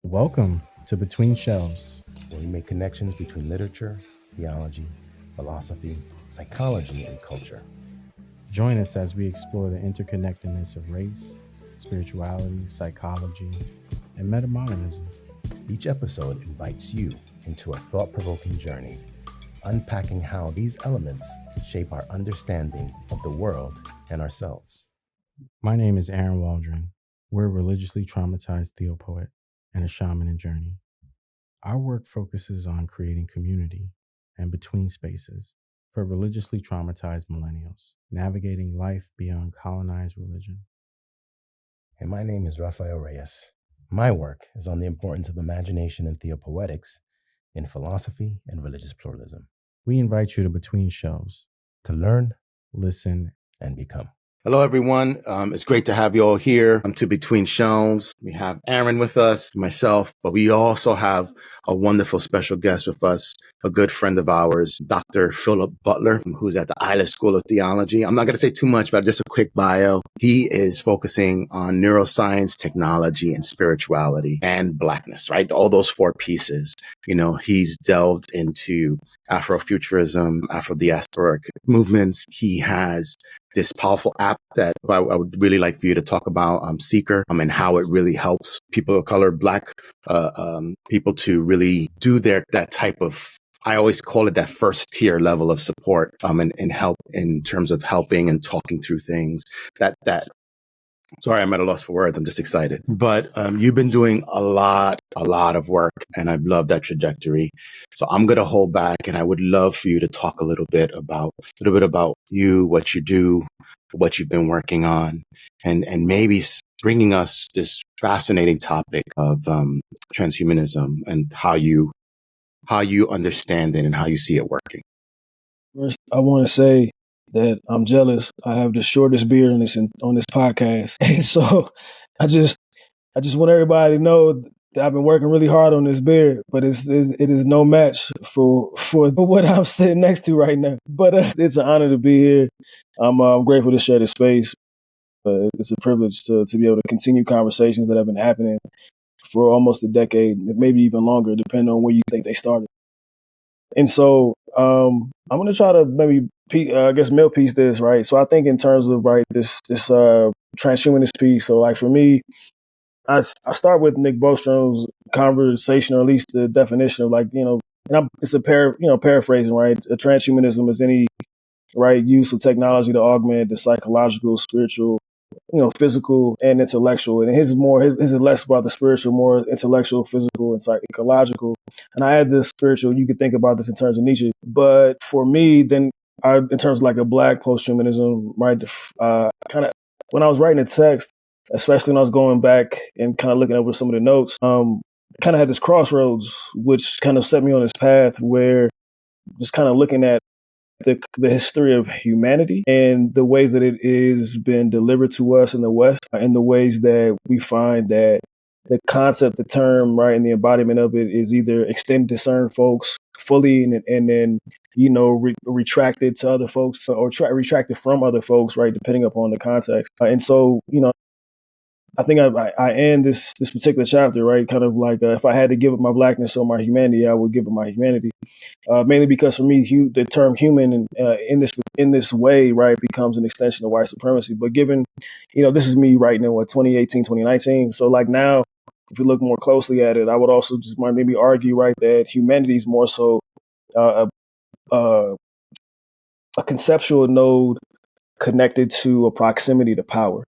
Welcome to Between Shelves, where we make connections between literature, theology, philosophy, psychology, and culture. Join us as we explore the interconnectedness of race, spirituality, psychology, and metamodernism. Each episode invites you into a thought-provoking journey, unpacking how these elements shape our understanding of the world and ourselves. My name is Aaron Waldron. We're a religiously traumatized theopoet and a shaman in journey. Our work focuses on creating community and between spaces for religiously traumatized millennials, navigating life beyond colonized religion. And my name is Rafael Reyes. My work is on the importance of imagination and theopoetics in philosophy and religious pluralism. We invite you to Between Shelves to learn, listen, and become. Hello, everyone. It's great to have you all here to Between Shelves. We have Aaron with us, myself, but we also have a wonderful special guest with us, a good friend of ours, Dr. Philip Butler, who's at the Eilish School of Theology. I'm not going to say too much, but just a quick bio. He is focusing on neuroscience, technology, and spirituality and Blackness, right? All those four pieces. You know, he's delved into Afro-Futurism, Afro-diasporic movements. He has this powerful app that I would really like for you to talk about, Seeker, and how it really helps people of color, Black people to really do that type of, I always call it that first tier level of support, and help in terms of helping and talking through things Sorry, I'm at a loss for words. I'm just excited. But you've been doing a lot of work, and I love that trajectory. So I'm going to hold back, and I would love for you to talk a little bit about you, what you do, what you've been working on, and maybe bringing us this fascinating topic of transhumanism and how you understand it and how you see it working. First, I want to say that I'm jealous. I have the shortest beard on this podcast, and so I just want everybody to know that I've been working really hard on this beard, but it is no match for what I'm sitting next to right now. But it's an honor to be here. I'm grateful to share this space. It's a privilege to be able to continue conversations that have been happening for almost a decade, maybe even longer, depending on where you think they started. And so I'm going to try to maybe, mill piece this, right? So I think in terms of, right, this transhumanist piece, so like for me, I start with Nick Bostrom's conversation, or at least the definition of, like, it's a paraphrasing, right? A transhumanism is any, right, use of technology to augment the psychological, spiritual, physical and intellectual. And his is less about the spiritual, more intellectual, physical, and psychological. And I add this spiritual, you could think about this in terms of Nietzsche. But for me, then in terms of like a Black posthumanism, right, kind of when I was writing a text, especially when I was going back and kind of looking over some of the notes, kind of had this crossroads, which kind of set me on this path where just kind of looking at the history of humanity and the ways that it is been delivered to us in the West, and the ways that we find that the concept, the term, right, and the embodiment of it is either extended to certain folks fully and then, retracted to other folks, or retracted from other folks, right, depending upon the context. And so, I think I end this particular chapter, right, kind of like if I had to give it my Blackness or my humanity, I would give it my humanity. Mainly because for me, the term human in this way, right, becomes an extension of white supremacy. But given, this is me writing in 2018, 2019. So like now, if you look more closely at it, I would also just maybe argue, right, that humanity is more so a conceptual node connected to a proximity to power.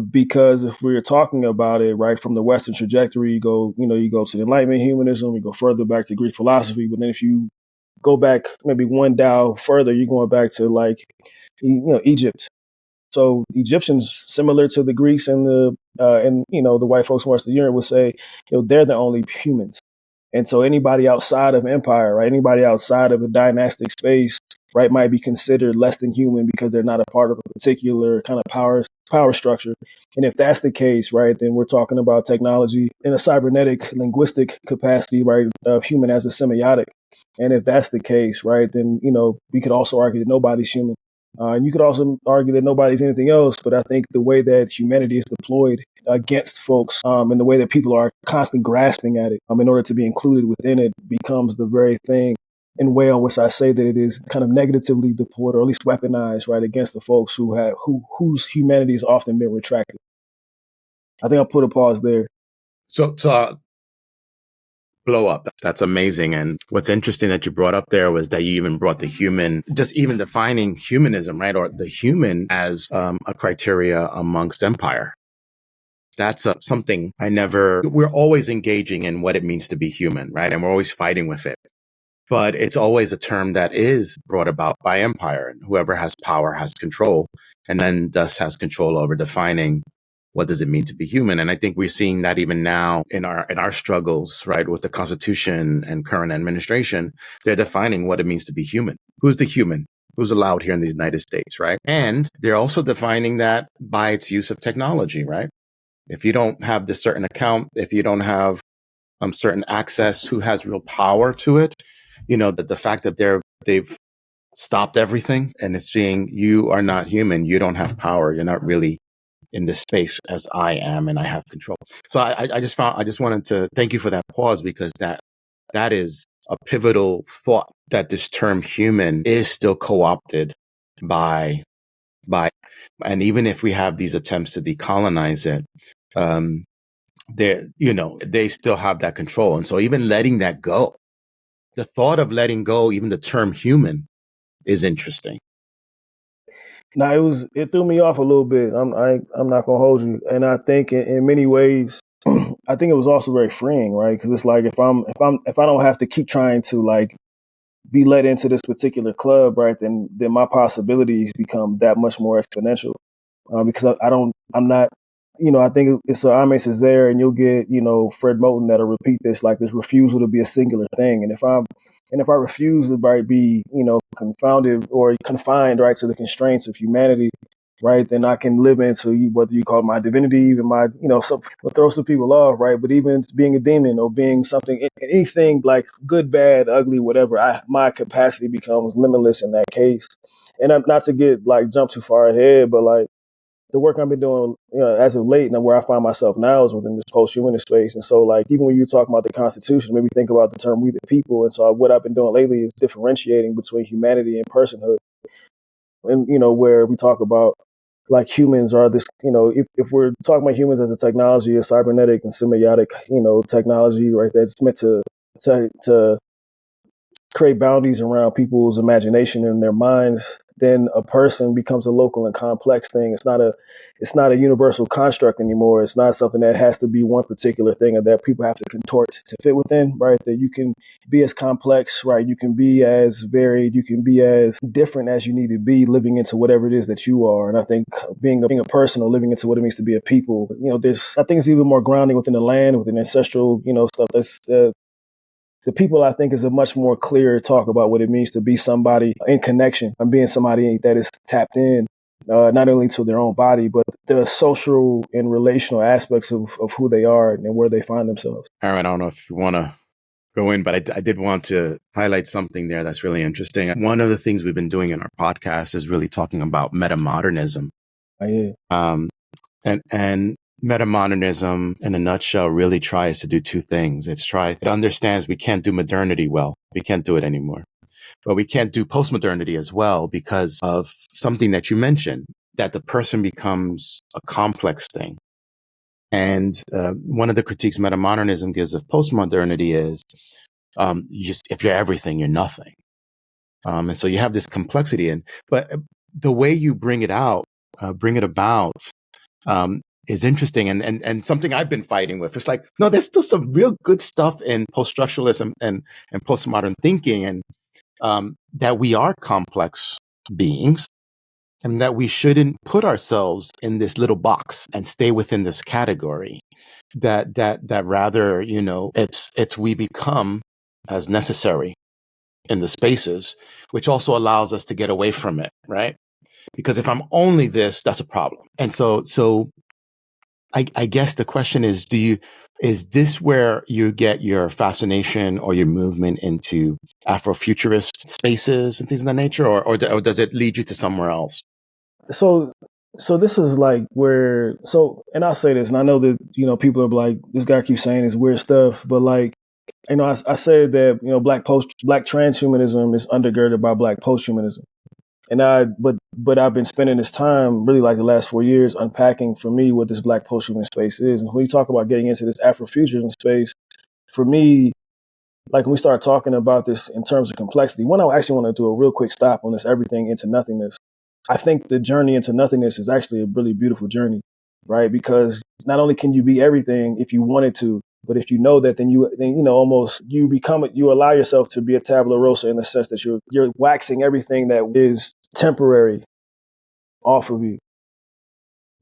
Because if we're talking about it, right, from the Western trajectory, you go to the Enlightenment humanism, you go further back to Greek philosophy. But then if you go back maybe one dial further, you're going back to like, Egypt. So Egyptians, similar to the Greeks and the white folks in Western Europe, would say, they're the only humans. And so anybody outside of empire, right, anybody outside of a dynastic space, right, might be considered less than human because they're not a part of a particular kind of power structure. And if that's the case, right, then we're talking about technology in a cybernetic linguistic capacity, right, of human as a semiotic. And if that's the case, right, then, we could also argue that nobody's human. And you could also argue that nobody's anything else, but I think the way that humanity is deployed against folks, and the way that people are constantly grasping at it in order to be included within it becomes the very thing in way on which I say that it is kind of negatively deployed or at least weaponized, right, against the folks whose humanity has often been retracted. I think I'll put a pause there. So blow up. That's amazing. And what's interesting that you brought up there was that you even brought the human, just even defining humanism, right? Or the human as a criteria amongst empire. That's something we're always engaging in what it means to be human, right? And we're always fighting with it. But it's always a term that is brought about by empire. And whoever has power has control, and then thus has control over defining what does it mean to be human. And I think we're seeing that even now in our struggles, right, with the Constitution and current administration. They're defining what it means to be human. Who's the human? Who's allowed here in the United States, right? And they're also defining that by its use of technology, right? If you don't have this certain account, if you don't have certain access, who has real power to it, you know, that the fact that they've stopped everything and it's being, you are not human, you don't have power, you're not really in this space as I am, and I have control. So I just wanted to thank you for that pause, because that is a pivotal thought, that this term human is still co-opted by, and even if we have these attempts to decolonize it, they still have that control. And so even letting that go, the thought of letting go, even the term human, is interesting. Now it threw me off a little bit. I'm not gonna hold you, and I think in many ways, I think it was also very freeing, right? Because it's like if I don't have to keep trying to like be let into this particular club, right? Then my possibilities become that much more exponential. Because I'm not, I think it's Ames is there, and you'll get, Fred Moten that'll repeat this, like this refusal to be a singular thing. And if I refuse to, right, be, confounded or confined, right, to the constraints of humanity, right, then I can live into whether you call it my divinity, even my, throw some people off, right, but even being a demon or being something, anything like good, bad, ugly, whatever, my capacity becomes limitless in that case. And not to get like jump too far ahead, but like the work I've been doing, as of late, and where I find myself now is within this post-humanist space. And so, like, even when you talk about the Constitution, maybe think about the term "we the people." And so, what I've been doing lately is differentiating between humanity and personhood. And where we talk about like humans are this, if we're talking about humans as a technology, a cybernetic and symbiotic, technology, right? That's meant to create boundaries around people's imagination and their minds, then a person becomes a local and complex thing. It's not a universal construct anymore. It's not something that has to be one particular thing or that people have to contort to fit within, right? That you can be as complex, right? You can be as varied, you can be as different as you need to be, living into whatever it is that you are. And I think being a person or living into what it means to be a people, I think it's even more grounding within the land, within ancestral, stuff that's the people, I think, is a much more clear talk about what it means to be somebody in connection and being somebody that is tapped in, not only to their own body, but the social and relational aspects of who they are and where they find themselves. Aaron, I don't know if you want to go in, but I did want to highlight something there that's really interesting. One of the things we've been doing in our podcast is really talking about metamodernism. Oh, yeah. And metamodernism, in a nutshell, really tries to do two things. It understands we can't do modernity well. We can't do it anymore. But we can't do postmodernity as well because of something that you mentioned, that the person becomes a complex thing. And one of the critiques metamodernism gives of postmodernity is if you're everything, you're nothing. And so you have this complexity but the way you bring it about, is interesting and something I've been fighting with. It's like, no, there's still some real good stuff in post-structuralism and postmodern thinking, and that we are complex beings and that we shouldn't put ourselves in this little box and stay within this category. That rather, it's we become as necessary in the spaces, which also allows us to get away from it, right? Because if I'm only this, that's a problem. And so I guess the question is, do Is this where you get your fascination or your movement into Afro-futurist spaces and things of that nature, or does it lead you to somewhere else? So this is like where, and I'll say this, and I know that, people are like, this guy keeps saying this weird stuff, but like, I said that, black transhumanism is undergirded by black posthumanism. But I've been spending this time really like the last 4 years unpacking for me what this black posthuman space is. And when you talk about getting into this Afrofuturism space, for me, like when we start talking about this in terms of complexity, one, I actually want to do a real quick stop on this everything into nothingness. I think the journey into nothingness is actually a really beautiful journey, right? Because not only can you be everything if you wanted to, but if you know that, then almost you allow yourself to be a tabula rasa in the sense that you're waxing everything that is temporary off of you.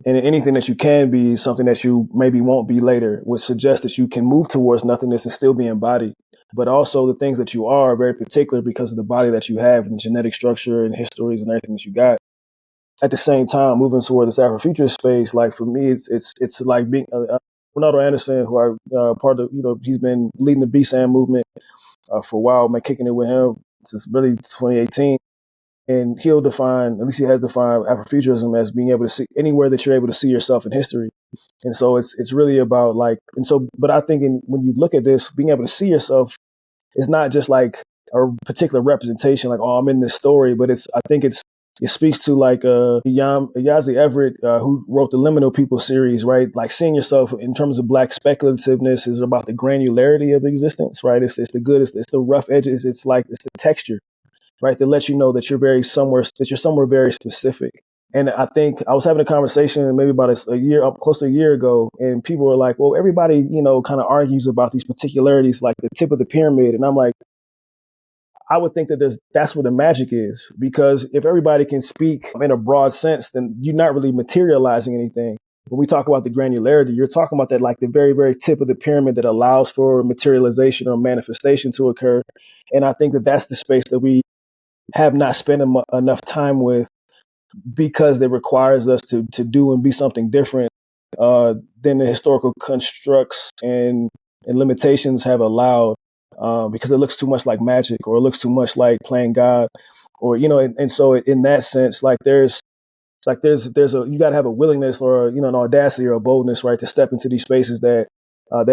And anything that you can be is something that you maybe won't be later, which suggests that you can move towards nothingness and still be embodied. But also the things that you are very particular because of the body that you have and the genetic structure and histories and everything that you got. At the same time, moving toward this Afrofuturist space, like for me, it's like being Ronaldo Anderson, who I part of, he's been leading the BSAM movement for a while, man, kicking it with him since really 2018. And he'll define, at least he has defined Afrofuturism as being able to see anywhere that you're able to see yourself in history. And so it's really about like, but I think when you look at this, being able to see yourself is not just like a particular representation, like, oh, I'm in this story, but I think it speaks to like Yazi Everett, who wrote the Liminal People series, right? Like seeing yourself in terms of Black speculativeness is about the granularity of existence, right? It's the good, it's the rough edges, it's the texture, right? That lets you know that you're somewhere very specific. And I think I was having a conversation maybe about close to a year ago, and people were like, well, everybody, kind of argues about these particularities, like the tip of the pyramid. And I'm like, I would think that that's where the magic is, because if everybody can speak in a broad sense, then you're not really materializing anything. When we talk about the granularity, you're talking about that, like the very, very tip of the pyramid that allows for materialization or manifestation to occur. And I think that that's the space that we have not spent enough time with, because it requires us to do and be something different than the historical constructs and limitations have allowed, because it looks too much like magic, or it looks too much like playing God, or and so in that sense, like there's you got to have a willingness or an audacity or a boldness, right, to step into these spaces that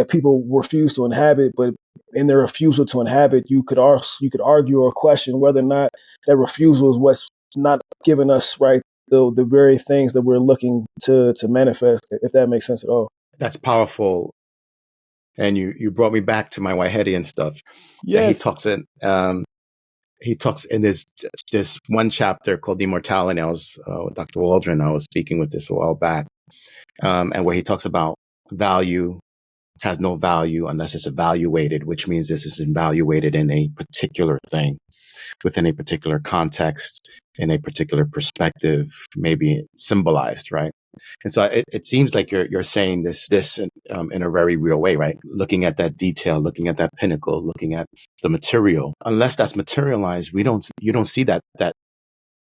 people refuse to inhabit. But in their refusal to inhabit, you could argue or question whether or not that refusal is what's not giving us, right, the very things that we're looking to manifest, if that makes sense at all. That's powerful. And you brought me back to my Whiteheadian stuff. Yeah, he talks in this one chapter called Immortality. I was with Dr. Waldron. I was speaking with this a while back, and where he talks about value has no value unless it's evaluated, which means this is evaluated in a particular thing, within a particular context, in a particular perspective, maybe symbolized, right? And so it seems like you're saying this in a very real way, right? Looking at that detail, looking at that pinnacle, looking at the material. Unless that's materialized, you don't see that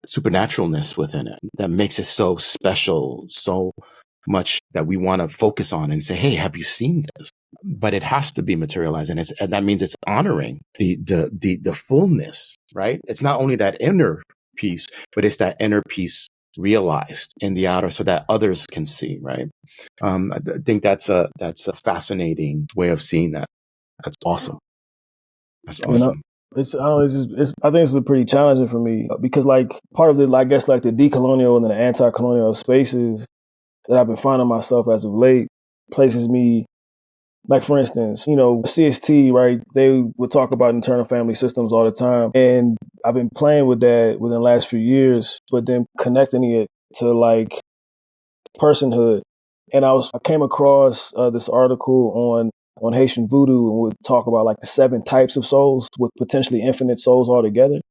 supernaturalness within it that makes it so special, so much that we want to focus on and say, hey, have you seen this? But it has to be materialized, and that means it's honoring the fullness, right? It's not only that inner piece, but it's that inner piece realized in the outer, so that others can see, right? I think that's a fascinating way of seeing that. That's awesome. That's awesome. I think it's been pretty challenging for me, because like part of the, I guess, like the decolonial and the anti-colonial spaces that I've been finding myself as of late places me, like, for instance, CST, right? They would talk about internal family systems all the time. And I've been playing with that within the last few years, but then connecting it to like personhood. And I came across this article on Haitian voodoo, and would talk about like the 7 types of souls with potentially infinite souls altogether.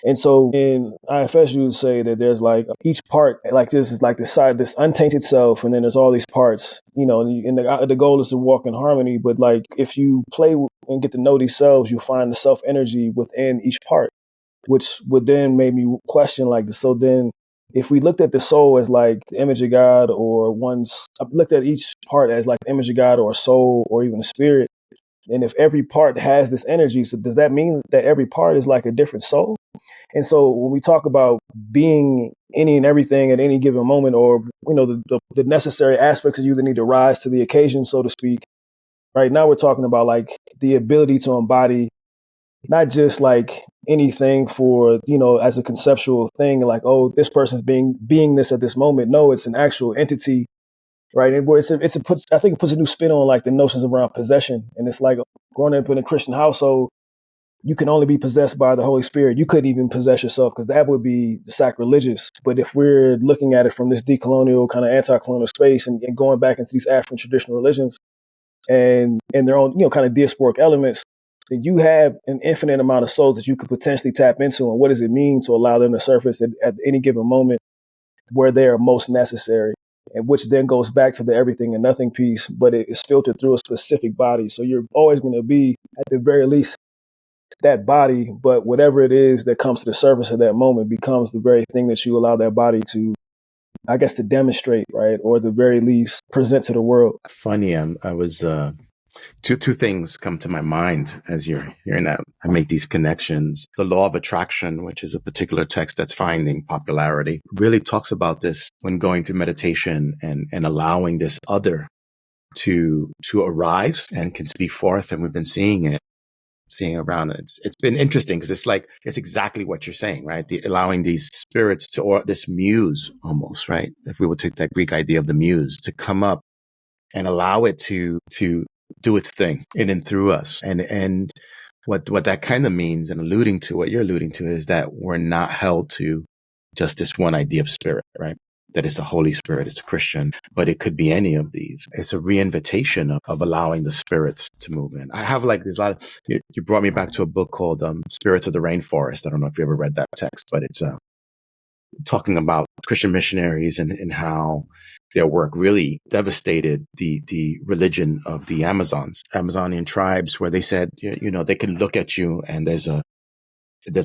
And so in IFS, you would say that there's like each part, like this is like this untainted self, and then there's all these parts, and the goal is to walk in harmony. But like if you play and get to know these selves, you find the self energy within each part, which would then make me question like, so then if we looked at the soul as like the image of God, or I've looked at each part as like the image of God or a soul or even a spirit. And if every part has this energy, so does that mean that every part is like a different soul? And so when we talk about being any and everything at any given moment, or, the necessary aspects of you that need to rise to the occasion, so to speak, right now we're talking about like the ability to embody not just like anything for, as a conceptual thing, like, oh, this person's being this at this moment. No, it's an actual entity, right? And where I think it puts a new spin on like the notions around possession. And it's like growing up in a Christian household, you can only be possessed by the Holy Spirit. You couldn't even possess yourself because that would be sacrilegious. But if we're looking at it from this decolonial kind of anti-colonial space and going back into these African traditional religions and their own, kind of diasporic elements, then you have an infinite amount of souls that you could potentially tap into. And what does it mean to allow them to surface at any given moment where they are most necessary? And which then goes back to the everything and nothing piece, but it is filtered through a specific body. So you're always going to be, at the very least, that body, but whatever it is that comes to the surface of that moment becomes the very thing that you allow that body to, I guess, to demonstrate, right? Or at the very least, present to the world. Funny, I was two things come to my mind as you're hearing that. I make these connections. The law of attraction, which is a particular text that's finding popularity, really talks about this when going through meditation and allowing this other to arise and can speak forth. And we've been seeing around it. It's been interesting because it's exactly what you're saying, right? Allowing these spirits to, or this muse almost, right? If we would take that Greek idea of the muse to come up and allow it to do its thing in and through us. And what that kind of means, and alluding to what you're alluding to, is that we're not held to just this one idea of spirit, right? That it's a Holy Spirit, it's a Christian, but it could be any of these. It's a reinvitation of allowing the spirits to move in. I have there's a lot of, you brought me back to a book called Spirits of the Rainforest. I don't know if you ever read that text, but it's talking about Christian missionaries and how their work really devastated the religion of the Amazonian tribes, where they said, they can look at you and there's a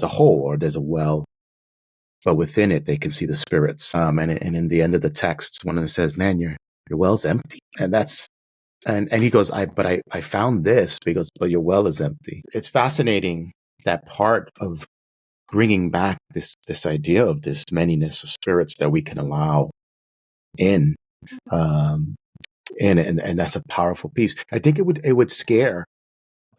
hole or there's a well, but within it, they can see the spirits. And in the end of the text, one of them says, man, your well's empty. And he goes, I found this because, but your well is empty. It's fascinating, that part of bringing back this idea of this manyness of spirits that we can allow in. And that's a powerful piece. I think it would scare.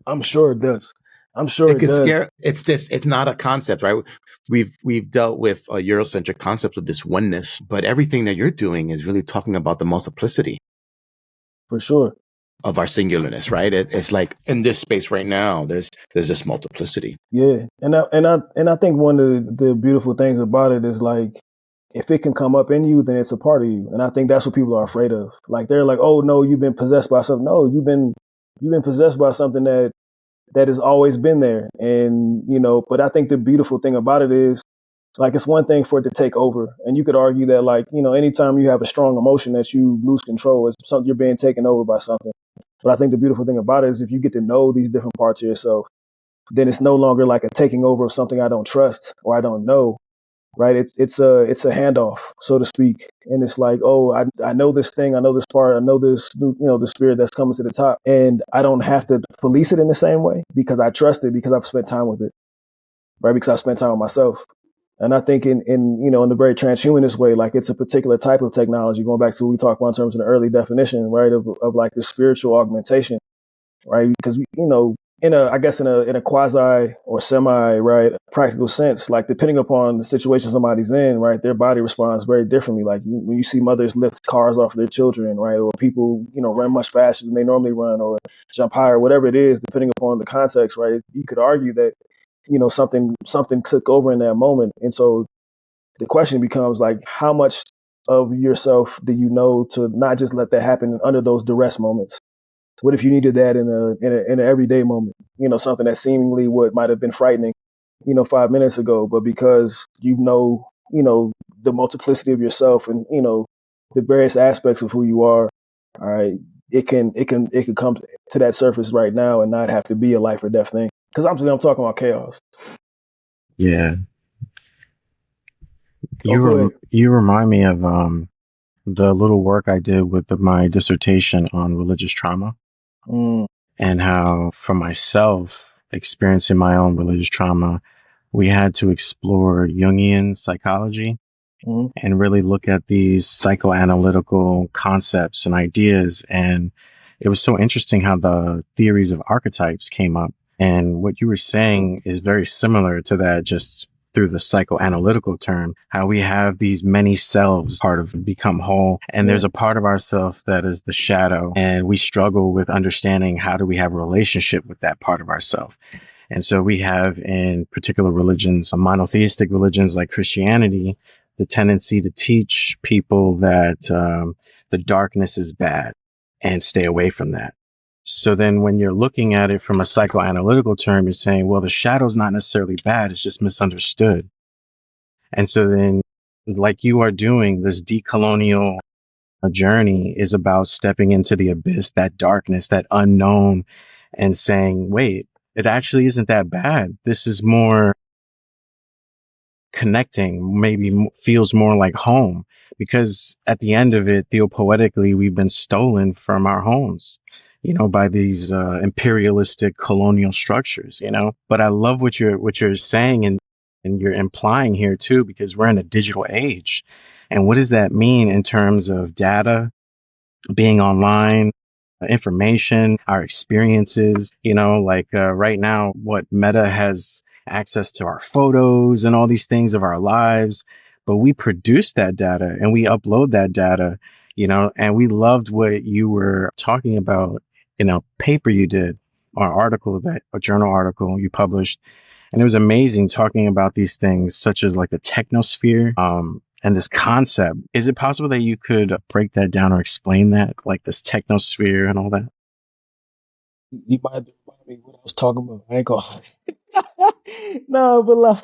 I'm sure it does. I'm sure it does. Scare. It's not a concept, right? We've dealt with a Eurocentric concept of this oneness, but everything that you're doing is really talking about the multiplicity. For sure. Of our singularness, right? It's like in this space right now, there's this multiplicity. Yeah. And I think one of the beautiful things about it is like, if it can come up in you, then it's a part of you. And I think that's what people are afraid of. Like, they're like, oh no, you've been possessed by something. No, you've been possessed by something that has always been there. And, but I think the beautiful thing about it is, like, it's one thing for it to take over. And you could argue that, like, anytime you have a strong emotion that you lose control, it's something, you're being taken over by something. But I think the beautiful thing about it is if you get to know these different parts of yourself, then it's no longer like a taking over of something I don't trust or I don't know. Right. It's a handoff, so to speak. And it's like, oh, I know this thing. I know this part. I know this, the spirit that's coming to the top. And I don't have to police it in the same way because I trust it, because I've spent time with it. Right. Because I spent time with myself. And I think in the very transhumanist way, like, it's a particular type of technology, going back to what we talked about in terms of the early definition, right, of like the spiritual augmentation, right? Because, in a quasi or semi, right, practical sense, like, depending upon the situation somebody's in, right, their body responds very differently. Like, when you see mothers lift cars off of their children, right, or people, run much faster than they normally run, or jump higher, whatever it is, depending upon the context, right, you could argue that, something took over in that moment. And so the question becomes, like, how much of yourself do you know to not just let that happen under those duress moments? What if you needed that in an everyday moment? Something that seemingly what might have been frightening, 5 minutes ago, but because the multiplicity of yourself and the various aspects of who you are, all right, it can come to that surface right now and not have to be a life or death thing. Because I'm talking about chaos. Yeah. Oh, go ahead. You remind me of the little work I did with my dissertation on religious trauma, Mm, and how, for myself, experiencing my own religious trauma, we had to explore Jungian psychology mm, and really look at these psychoanalytical concepts and ideas. And it was so interesting how the theories of archetypes came up. And what you were saying is very similar to that, just through the psychoanalytical term, how we have these many selves, part of become whole. And there's a part of ourself that is the shadow. And we struggle with understanding, how do we have a relationship with that part of ourself? And so we have, in particular religions, monotheistic religions like Christianity, the tendency to teach people that the darkness is bad and stay away from that. So then when you're looking at it from a psychoanalytical term, you're saying, well, the shadow's not necessarily bad, it's just misunderstood. And so then, like you are doing, this decolonial journey is about stepping into the abyss, that darkness, that unknown, and saying, wait, it actually isn't that bad. This is more connecting, maybe feels more like home, because at the end of it, theopoetically, we've been stolen from our homes, by these imperialistic colonial structures, But I love what you're saying, and you're implying here too, because we're in a digital age. And what does that mean in terms of data, being online, information, our experiences, like right now, what Meta has access to our photos and all these things of our lives, but we produce that data and we upload that data, and we loved what you were talking about in a paper you did, or article, that a journal article you published. And it was amazing talking about these things, such as like the technosphere, and this concept. Is it possible that you could break that down or explain that, like this technosphere and all that? you might have to remind me what I was talking about. I ain't gonna. No, but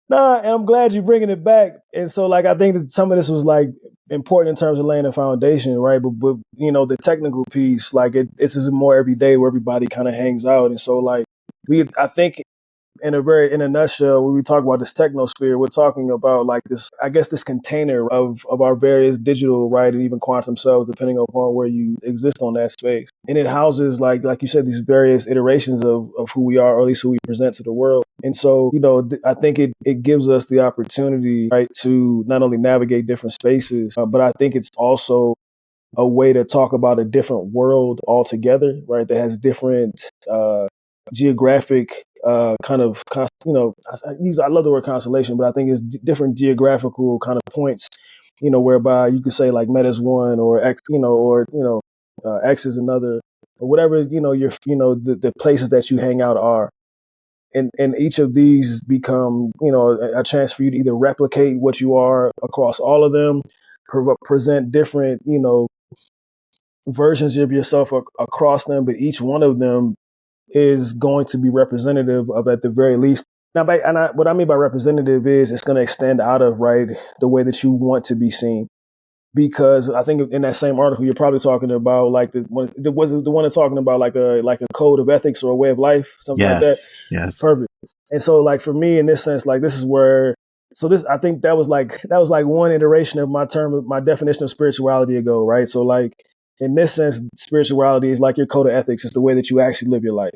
no, and I'm glad you're bringing it back. And so, like, I think that some of this was like important in terms of laying a foundation, right? But the technical piece, like, this is more every day where everybody kind of hangs out, and so like I think in a nutshell, when we talk about this technosphere, we're talking about like this, I guess, this container of our various digital, right, and even quantum selves, depending upon where you exist on that space. And it houses, like you said, these various iterations of who we are, or at least who we present to the world. And so, I think it gives us the opportunity, right, to not only navigate different spaces, but I think it's also a way to talk about a different world altogether, right, that has different geographic I love the word constellation, but I think it's different geographical kind of points, whereby you could say like Meta is one, or X, X is another, or whatever, the places that you hang out are. And each of these become, a chance for you to either replicate what you are across all of them, present different, versions of yourself across them, but each one of them is going to be representative of, at the very least. Now, what I mean by representative is it's going to extend out of, right, the way that you want to be seen. Because I think in that same article, you're probably talking about like was it the one that's talking about like a code of ethics or a way of life, something like that. Yes. Perfect. And so, like, for me, in this sense, like, this is where. So this, I think that was like one iteration of my definition of spirituality ago, right? So, like, in this sense, spirituality is like your code of ethics. It's the way that you actually live your life.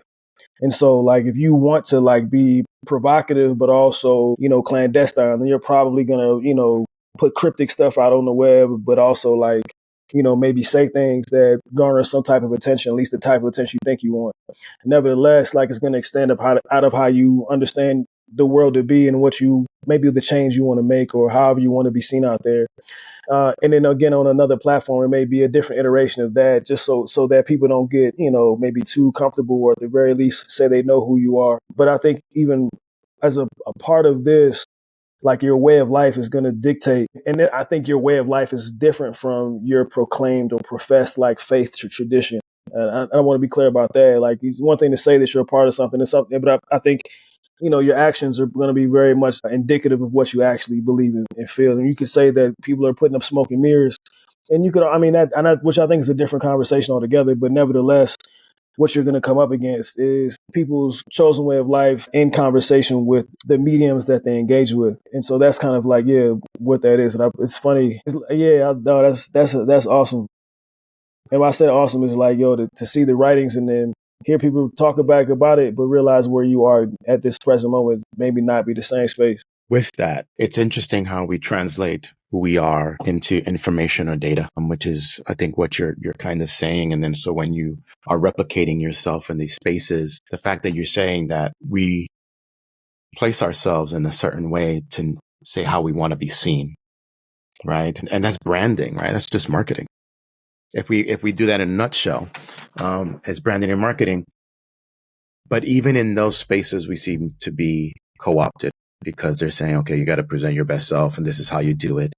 And so, like, if you want to like be provocative, but also, clandestine, then you're probably gonna, put cryptic stuff out on the web, but also like, maybe say things that garner some type of attention, at least the type of attention you think you want. Nevertheless, like, it's gonna extend out of how you understand the world to be, and what you, maybe the change you want to make, or however you want to be seen out there. And then again, on another platform, it may be a different iteration of that, just so that people don't get, maybe too comfortable, or at the very least say they know who you are. But I think even as a part of this, like, your way of life is going to dictate. And then I think your way of life is different from your proclaimed or professed like faith tradition. And I want to be clear about that. Like, it's one thing to say that you're a part of something, and something, but I think, your actions are going to be very much indicative of what you actually believe in and feel. And you could say that people are putting up smoke and mirrors, and you could, which I think is a different conversation altogether. But nevertheless, what you're going to come up against is people's chosen way of life in conversation with the mediums that they engage with. And so that's kind of like, yeah, what that is. And it's funny. No, that's awesome. And when I said awesome, is like, yo, to see the writings and then hear people talk back about it, but realize where you are at this present moment, maybe not be the same space. With that, it's interesting how we translate who we are into information or data, which is, I think, what you're kind of saying. And then so when you are replicating yourself in these spaces, the fact that you're saying that we place ourselves in a certain way to say how we want to be seen, right? And that's branding, right? That's just marketing. If we do that in a nutshell, as branding and marketing, but even in those spaces, we seem to be co-opted because they're saying, okay, you got to present your best self, and this is how you do it,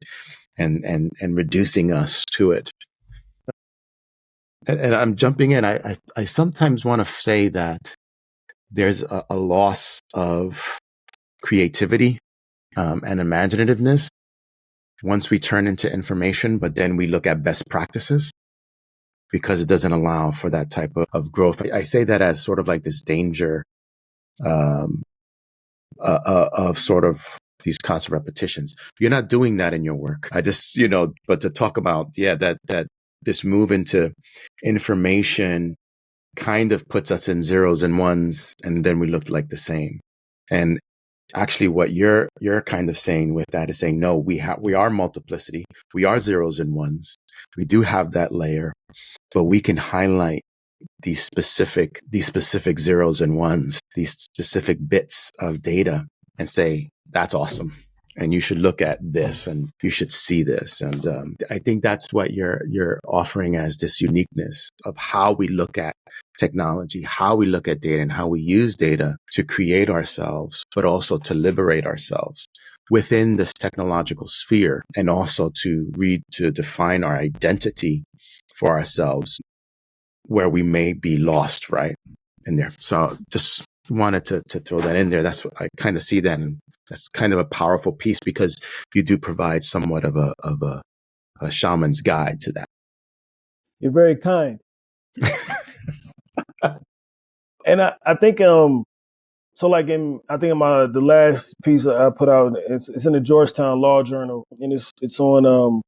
and reducing us to it. And I'm jumping in. I sometimes want to say that there's a loss of creativity and imaginativeness once we turn into information, but then we look at best practices, because it doesn't allow for that type of growth. I say that as sort of like this danger of sort of these constant repetitions. You're not doing that in your work. I just, but to talk about, that this move into information kind of puts us in zeros and ones, and then we look like the same. And actually what you're kind of saying with that is saying, no, we are multiplicity. We are zeros and ones. We do have that layer, but we can highlight these specific zeros and ones, these specific bits of data, and say, that's awesome. And you should look at this, and you should see this. And I think that's what you're offering as this uniqueness of how we look at technology, how we look at data, and how we use data to create ourselves, but also to liberate ourselves within this technological sphere, and also to define our identity for ourselves, where we may be lost right in there. So just wanted to throw that in there. That's what I kind of see that, and that's kind of a powerful piece, because you do provide somewhat of a shaman's guide to that. You're very kind. And I think so like I think in the last piece I put out, it's in the Georgetown Law Journal, and it's on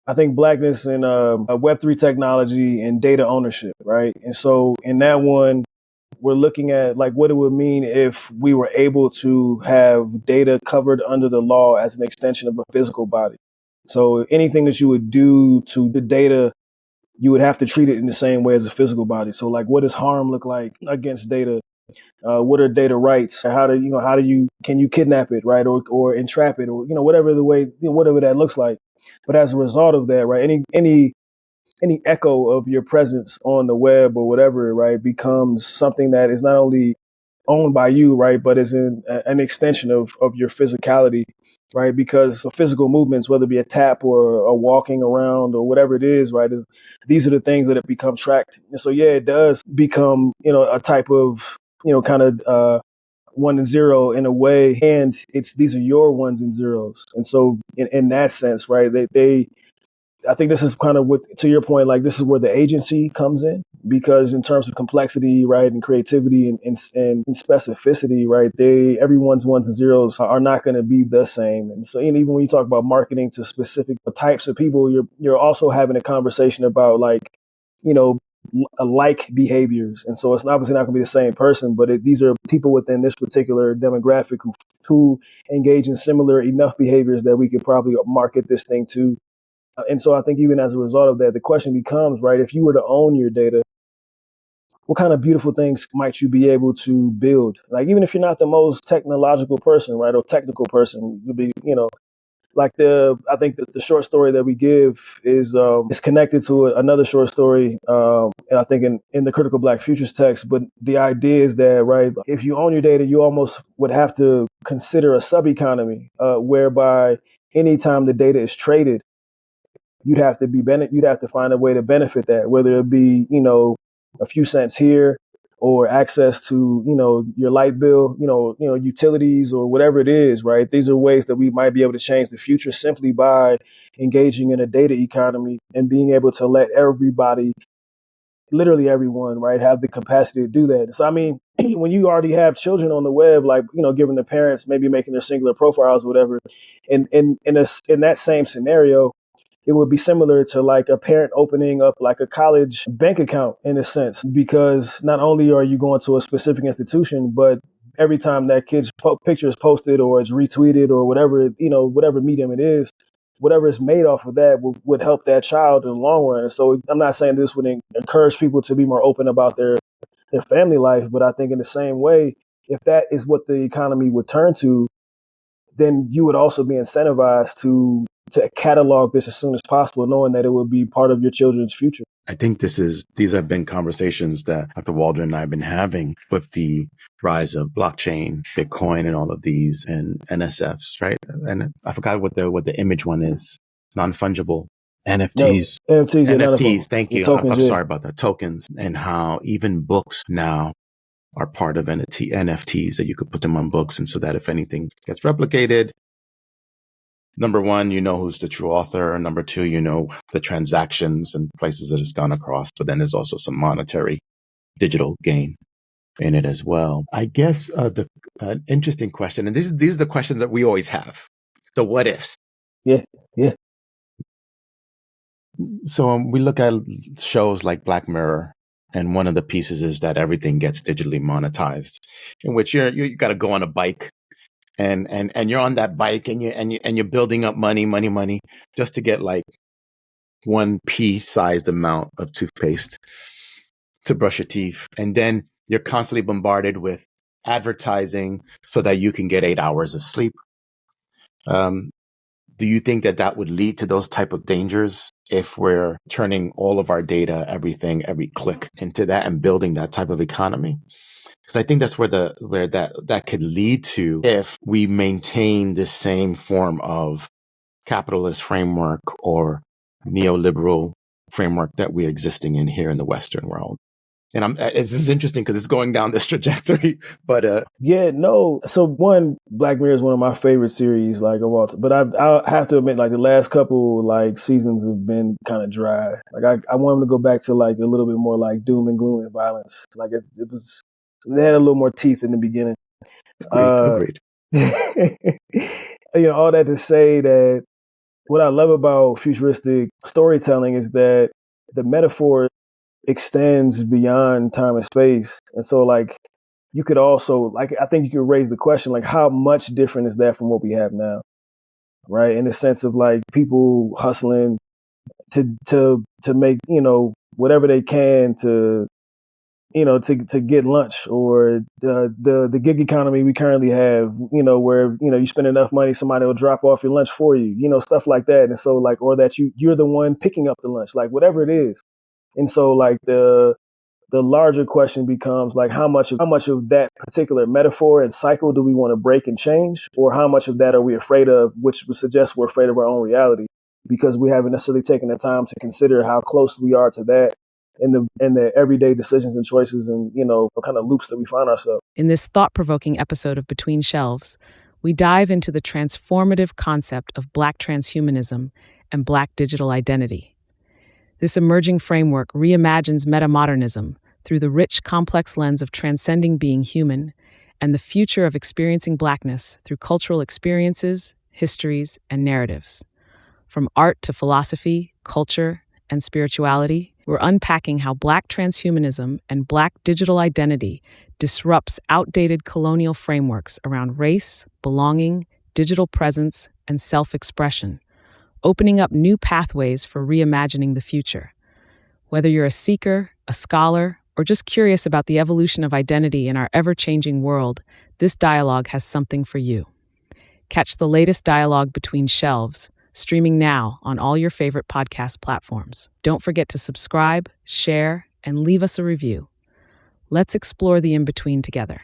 I think Blackness and Web3 technology and data ownership, right? And so in that one, we're looking at like what it would mean if we were able to have data covered under the law as an extension of a physical body. So anything that you would do to the data, you would have to treat it in the same way as a physical body. So like, what does harm look like against data? What are data rights? Can you kidnap it, right? Or entrap it, or, whatever the way, whatever that looks like. But as a result of that, right, any echo of your presence on the web or whatever, right, becomes something that is not only owned by you, right, but is an extension of your physicality, right? Because physical movements, whether it be a tap or a walking around or whatever it is, right, these are the things that have become tracked. And so, yeah, it does become, a type of, kind of 1 and 0 in a way, and these are your ones and zeros. And so in that sense, right, I think this is kind of what, to your point, like this is where the agency comes in, because in terms of complexity, right, and creativity and specificity, right, everyone's ones and zeros are not going to be the same. And so even when you talk about marketing to specific types of people, you're also having a conversation about like, like behaviors. And so it's obviously not going to be the same person, but these are people within this particular demographic who engage in similar enough behaviors that we could probably market this thing to. And so I think even as a result of that, the question becomes, right, if you were to own your data, what kind of beautiful things might you be able to build? Like, even if you're not the most technological person, right, or technical person, you'll be, like I think that the short story that we give is connected to another short story, and I think in the Critical Black Futures text. But the idea is that, right, if you own your data, you almost would have to consider a sub-economy whereby anytime the data is traded, you'd have to find a way to benefit that, whether it be, a few cents here, or access to, your light bill, utilities, or whatever it is, right? These are ways that we might be able to change the future simply by engaging in a data economy and being able to let everybody literally everyone, right, have the capacity to do that. So, I mean, when you already have children on the web, like, giving the parents maybe making their singular profiles or whatever, in that same scenario, it would be similar to like a parent opening up like a college bank account in a sense, because not only are you going to a specific institution, but every time that kid's picture is posted or is retweeted or whatever, whatever medium it is, whatever is made off of that would help that child in the long run. And so I'm not saying this would encourage people to be more open about their family life, but I think in the same way, if that is what the economy would turn to, then you would also be incentivized to catalog this as soon as possible, knowing that it would be part of your children's future. I think these have been conversations that Dr. Waldron and I have been having with the rise of blockchain, Bitcoin, and all of these, and NSFs, right? And I forgot what the image one is. Non-fungible. NFTs. No, NFTs. NFTs. Thank you. Tokens, I'm sorry about that. Tokens, and how even books now are part of NFTs, that you could put them on books. And so that if anything gets replicated, number one, you know who's the true author. Number two, you know the transactions and places that it's gone across. But then there's also some monetary digital gain in it as well. I guess the interesting question, and these are the questions that we always have, the what ifs. Yeah. So we look at shows like Black Mirror, and one of the pieces is that everything gets digitally monetized, in which you got to go on a bike. And you're on that bike and you're building up money just to get like one pea-sized amount of toothpaste to brush your teeth. And then you're constantly bombarded with advertising so that you can get 8 hours of sleep. Do you think that would lead to those type of dangers if we're turning all of our data, everything, every click into that and building that type of economy? Because I think that's where that could lead to if we maintain the same form of capitalist framework or neoliberal framework that we're existing in here in the Western world. And this is interesting because it's going down this trajectory. But yeah, no. So one, Black Mirror is one of my favorite series, like of all. But I have to admit, like the last couple like seasons have been kind of dry. Like I want them to go back to like a little bit more like doom and gloom and violence. Like it was. They had a little more teeth in the beginning. Agreed. All that to say that what I love about futuristic storytelling is that the metaphor extends beyond time and space. And so like you could also I think you could raise the question, like how much different is that from what we have now? Right? In the sense of like people hustling to make, whatever they can to get lunch, or the gig economy we currently have, where, you spend enough money, somebody will drop off your lunch for you, stuff like that. And so like, or that you're the one picking up the lunch, like whatever it is. And so like the larger question becomes like, how much of that particular metaphor and cycle do we want to break and change? Or how much of that are we afraid of, which would suggest we're afraid of our own reality because we haven't necessarily taken the time to consider how close we are to that in the everyday decisions and choices and, what kind of loops that we find ourselves. In this thought-provoking episode of Between Shelves, we dive into the transformative concept of Black Transhumanism and Black digital identity. This emerging framework reimagines metamodernism through the rich, complex lens of transcending being human and the future of experiencing Blackness through cultural experiences, histories, and narratives. From art to philosophy, culture, and spirituality, we're unpacking how Black transhumanism and Black digital identity disrupts outdated colonial frameworks around race, belonging, digital presence, and self-expression, opening up new pathways for reimagining the future. Whether you're a seeker, a scholar, or just curious about the evolution of identity in our ever-changing world, this dialogue has something for you. Catch the latest dialogue Between Shelves, streaming now on all your favorite podcast platforms. Don't forget to subscribe, share, and leave us a review. Let's explore the in-between together.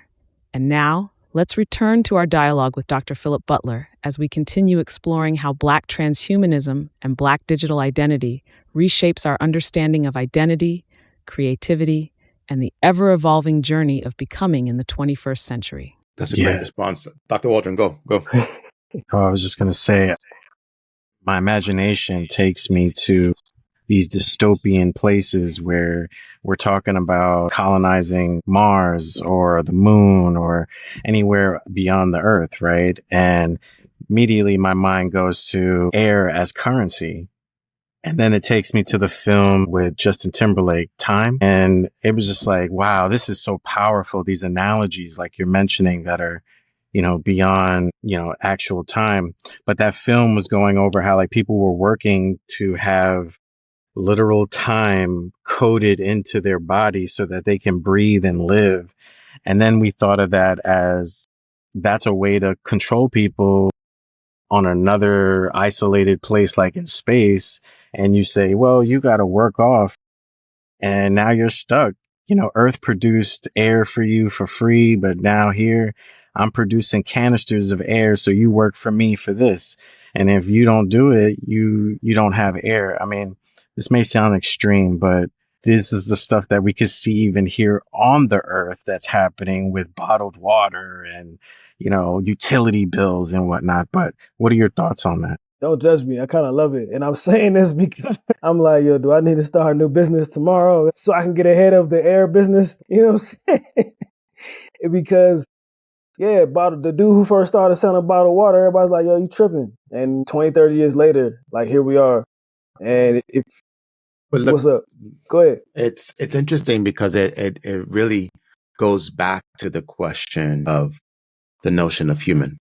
And now, let's return to our dialogue with Dr. Philip Butler as we continue exploring how Black transhumanism and Black digital identity reshapes our understanding of identity, creativity, and the ever-evolving journey of becoming in the 21st century. That's a great response. Dr. Waldron, go. I was just going to say, my imagination takes me to these dystopian places where we're talking about colonizing Mars or the moon or anywhere beyond the earth, right? And immediately my mind goes to air as currency. And then it takes me to the film with Justin Timberlake, Time. And it was just like, wow, this is so powerful. These analogies, like you're mentioning, that are, beyond, actual time. But that film was going over how like people were working to have literal time coded into their body so that they can breathe and live. And then we thought of that as that's a way to control people on another isolated place like in space. And you say, well, you got to work off and now you're stuck. Earth produced air for you for free, but now here I'm producing canisters of air. So you work for me for this. And if you don't do it, you don't have air. I mean, this may sound extreme, but this is the stuff that we could see even here on the earth that's happening with bottled water and, utility bills and whatnot. But what are your thoughts on that? Don't judge me. I kind of love it. And I'm saying this because I'm like, yo, do I need to start a new business tomorrow so I can get ahead of the air business? You know what I'm saying? Because, yeah, the dude who first started selling bottled water, everybody's like, yo, you tripping. And 20, 30 years later, like, here we are. And what's up? Go ahead. It's interesting because it really goes back to the question of the notion of human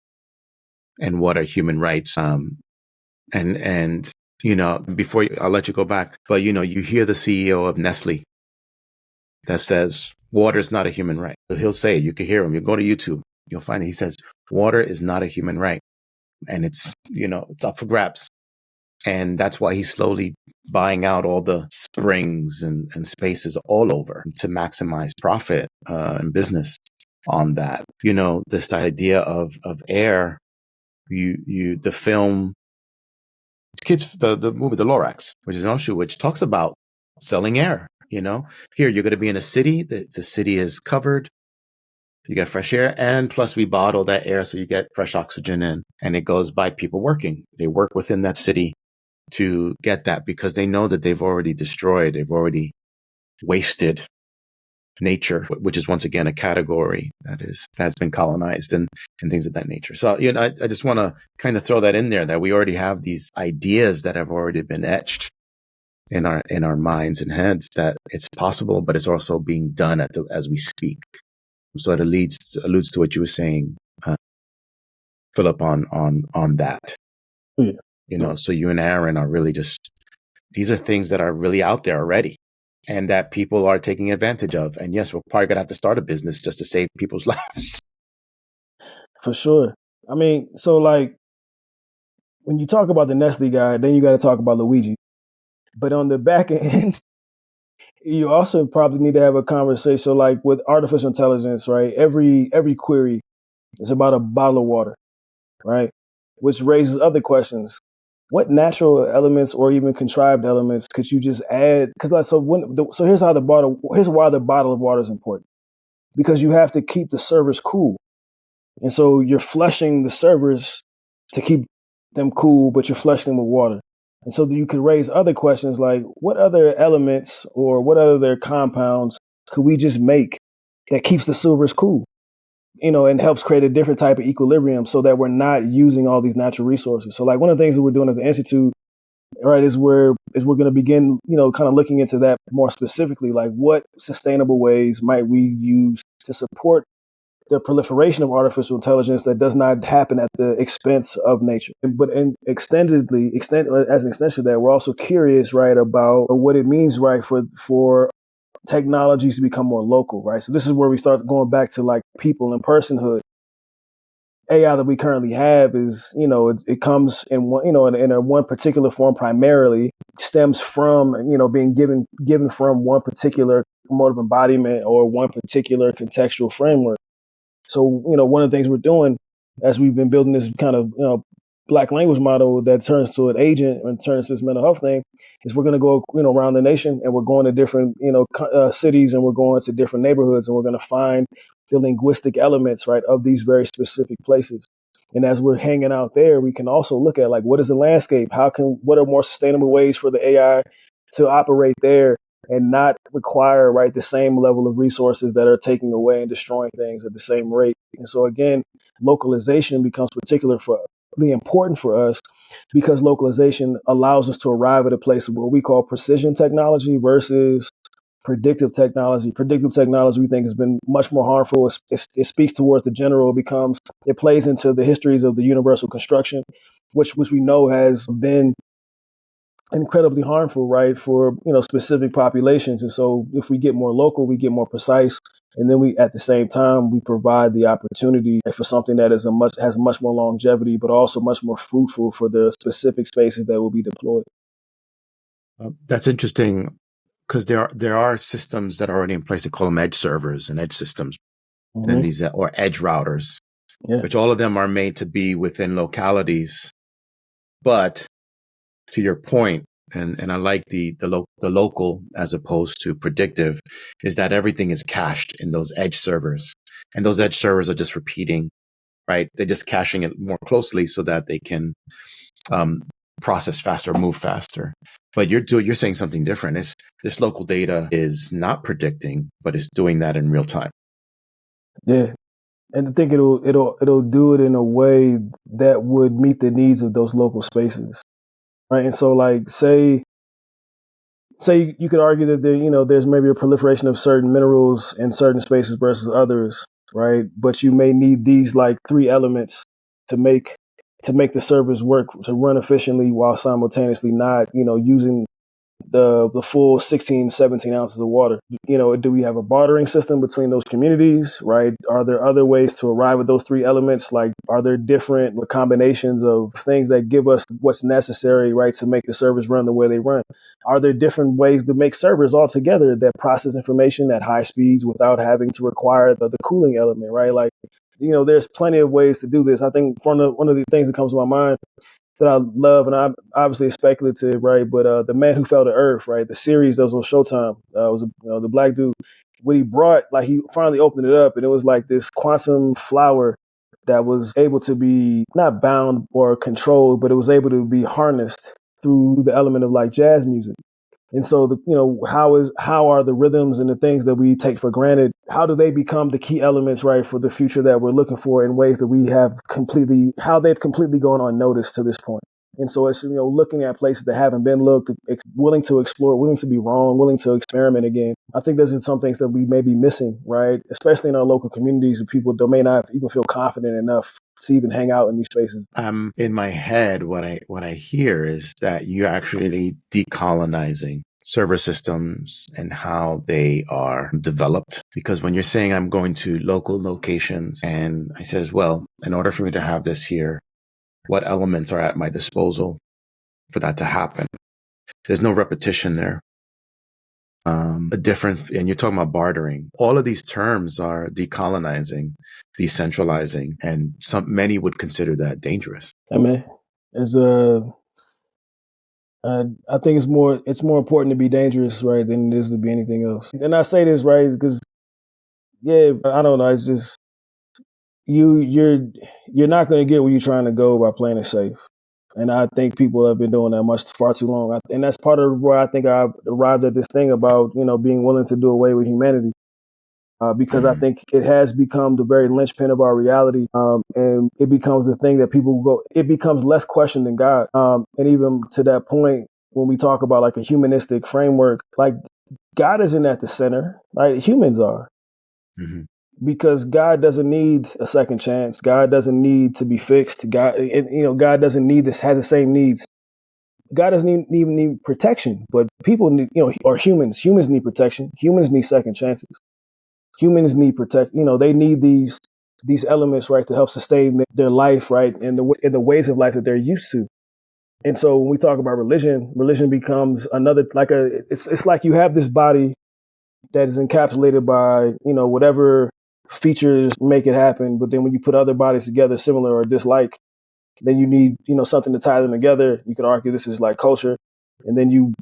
and what are human rights. And before I'll let you go back, but you hear the CEO of Nestle that says water is not a human right. He'll say it. You can hear him. You go to YouTube, you'll find it. He says water is not a human right, and it's it's up for grabs. And that's why he's slowly buying out all the springs and spaces all over to maximize profit and business on that. This idea of air, the film, the movie, The Lorax, which is an offshoot, which talks about selling air. Here you're going to be in a city. The city is covered. You get fresh air, and plus we bottle that air so you get fresh oxygen in, and it goes by people working. They work within that city to get that because they know that they've already wasted nature, which is once again a category that's been colonized and things of that nature. So I just want to kind of throw that in there, that we already have these ideas that have already been etched in our minds and heads, that it's possible, but it's also being done as we speak. So it alludes to what you were saying, Philip, on that. Yeah. So you and Aaron are really these are things that are really out there already and that people are taking advantage of. And yes, we're probably going to have to start a business just to save people's lives. For sure. I mean, so like when you talk about the Nestle guy, then you got to talk about Luigi. But on the back end, you also probably need to have a conversation. So like with artificial intelligence, right? Every query is about a bottle of water, right? Which raises other questions. What natural elements or even contrived elements could you just add? Because here's why the bottle of water is important. Because you have to keep the servers cool, and so you're flushing the servers to keep them cool, but you're flushing them with water. And so you could raise other questions like, what other elements or what other compounds could we just make that keeps the servers cool? And helps create a different type of equilibrium so that we're not using all these natural resources. So like one of the things that we're doing at the Institute, right, is we're going to begin, kind of looking into that more specifically, like what sustainable ways might we use to support the proliferation of artificial intelligence that does not happen at the expense of nature. But as an extension of that, we're also curious, right, about what it means, right, for technologies to become more local, right? So this is where we start going back to like people and personhood. AI that we currently have is, it comes in one, in a one particular form, primarily stems from, being given from one particular mode of embodiment or one particular contextual framework. So, one of the things we're doing as we've been building this kind of, Black language model that turns to an agent and turns to this mental health thing is we're going to go, around the nation, and we're going to different, cities, and we're going to different neighborhoods, and we're going to find the linguistic elements, right, of these very specific places. And as we're hanging out there, we can also look at like, what is the landscape? What are more sustainable ways for the AI to operate there and not require, right, the same level of resources that are taking away and destroying things at the same rate. And so again, localization becomes particularly important for us because localization allows us to arrive at a place of what we call precision technology versus predictive technology. Predictive technology, we think, has been much more harmful. It speaks towards the general. It plays into the histories of the universal construction, which we know has been incredibly harmful, right, for specific populations. And so, if we get more local, we get more precise, and then we, at the same time, we provide the opportunity for something that has much more longevity, but also much more fruitful for the specific spaces that will be deployed. That's interesting. Because there are systems that are already in place. They call them edge servers and edge systems, and then these or edge routers, which all of them are made to be within localities. But to your point, and I like the local as opposed to predictive, is that everything is cached in those edge servers, and those edge servers are just repeating, right? They're just caching it more closely so that they can process faster, move faster. But you're saying something different. This local data is not predicting, but it's doing that in real time. Yeah, and I think it'll do it in a way that would meet the needs of those local spaces, right? And so, like, say you could argue that there's maybe a proliferation of certain minerals in certain spaces versus others, right? But you may need these like three elements to make the servers work, to run efficiently while simultaneously not, using the full 16, 17 ounces of water. Do we have a bartering system between those communities, right? Are there other ways to arrive at those three elements? Like, are there different combinations of things that give us what's necessary, right, to make the servers run the way they run? Are there different ways to make servers altogether that process information at high speeds without having to require the cooling element, right? Like, there's plenty of ways to do this. I think one of the things that comes to my mind that I love, and I'm obviously it's speculative, right? But The Man Who Fell to Earth, right? The series that was on Showtime, was the black dude. What he brought, like, he finally opened it up, and it was like this quantum flower that was able to be not bound or controlled, but it was able to be harnessed through the element of like jazz music. And so, how are the rhythms and the things that we take for granted, how do they become the key elements, right, for the future that we're looking for in ways that they've completely gone unnoticed to this point? And so it's, looking at places that haven't been looked, willing to explore, willing to be wrong, willing to experiment again. I think those are some things that we may be missing, right? Especially in our local communities where people may not even feel confident enough to even hang out in these spaces. In my head, what I hear is that you're actually decolonizing server systems and how they are developed. Because when you're saying I'm going to local locations, and I says, well, in order for me to have this here, what elements are at my disposal for that to happen? There's no repetition there. And you're talking about bartering. All of these terms are decolonizing, decentralizing, and many would consider that dangerous. I mean, I think it's more important to be dangerous, right, than it is to be anything else. And I say this, right, because I don't know, it's just you're not going to get where you're trying to go by playing it safe. And I think people have been doing that far too long. And that's part of where I think I arrived at this thing about, being willing to do away with humanity. Because I think it has become the very linchpin of our reality. And it becomes the thing that it becomes less questioned than God. And even to that point, when we talk about like a humanistic framework, like God isn't at the center, right? Humans are. Mm-hmm. Because God doesn't need a second chance. God doesn't need to be fixed. God doesn't need this, has the same needs. God doesn't even need protection, but people need, or humans need protection. Humans need second chances. Humans need they need these elements, right, to help sustain their life, right, in the ways of life that they're used to. And so when we talk about religion becomes another, it's like you have this body that is encapsulated by, whatever features make it happen. But then when you put other bodies together, similar or dislike, then you need, something to tie them together. You could argue this is like culture. And then you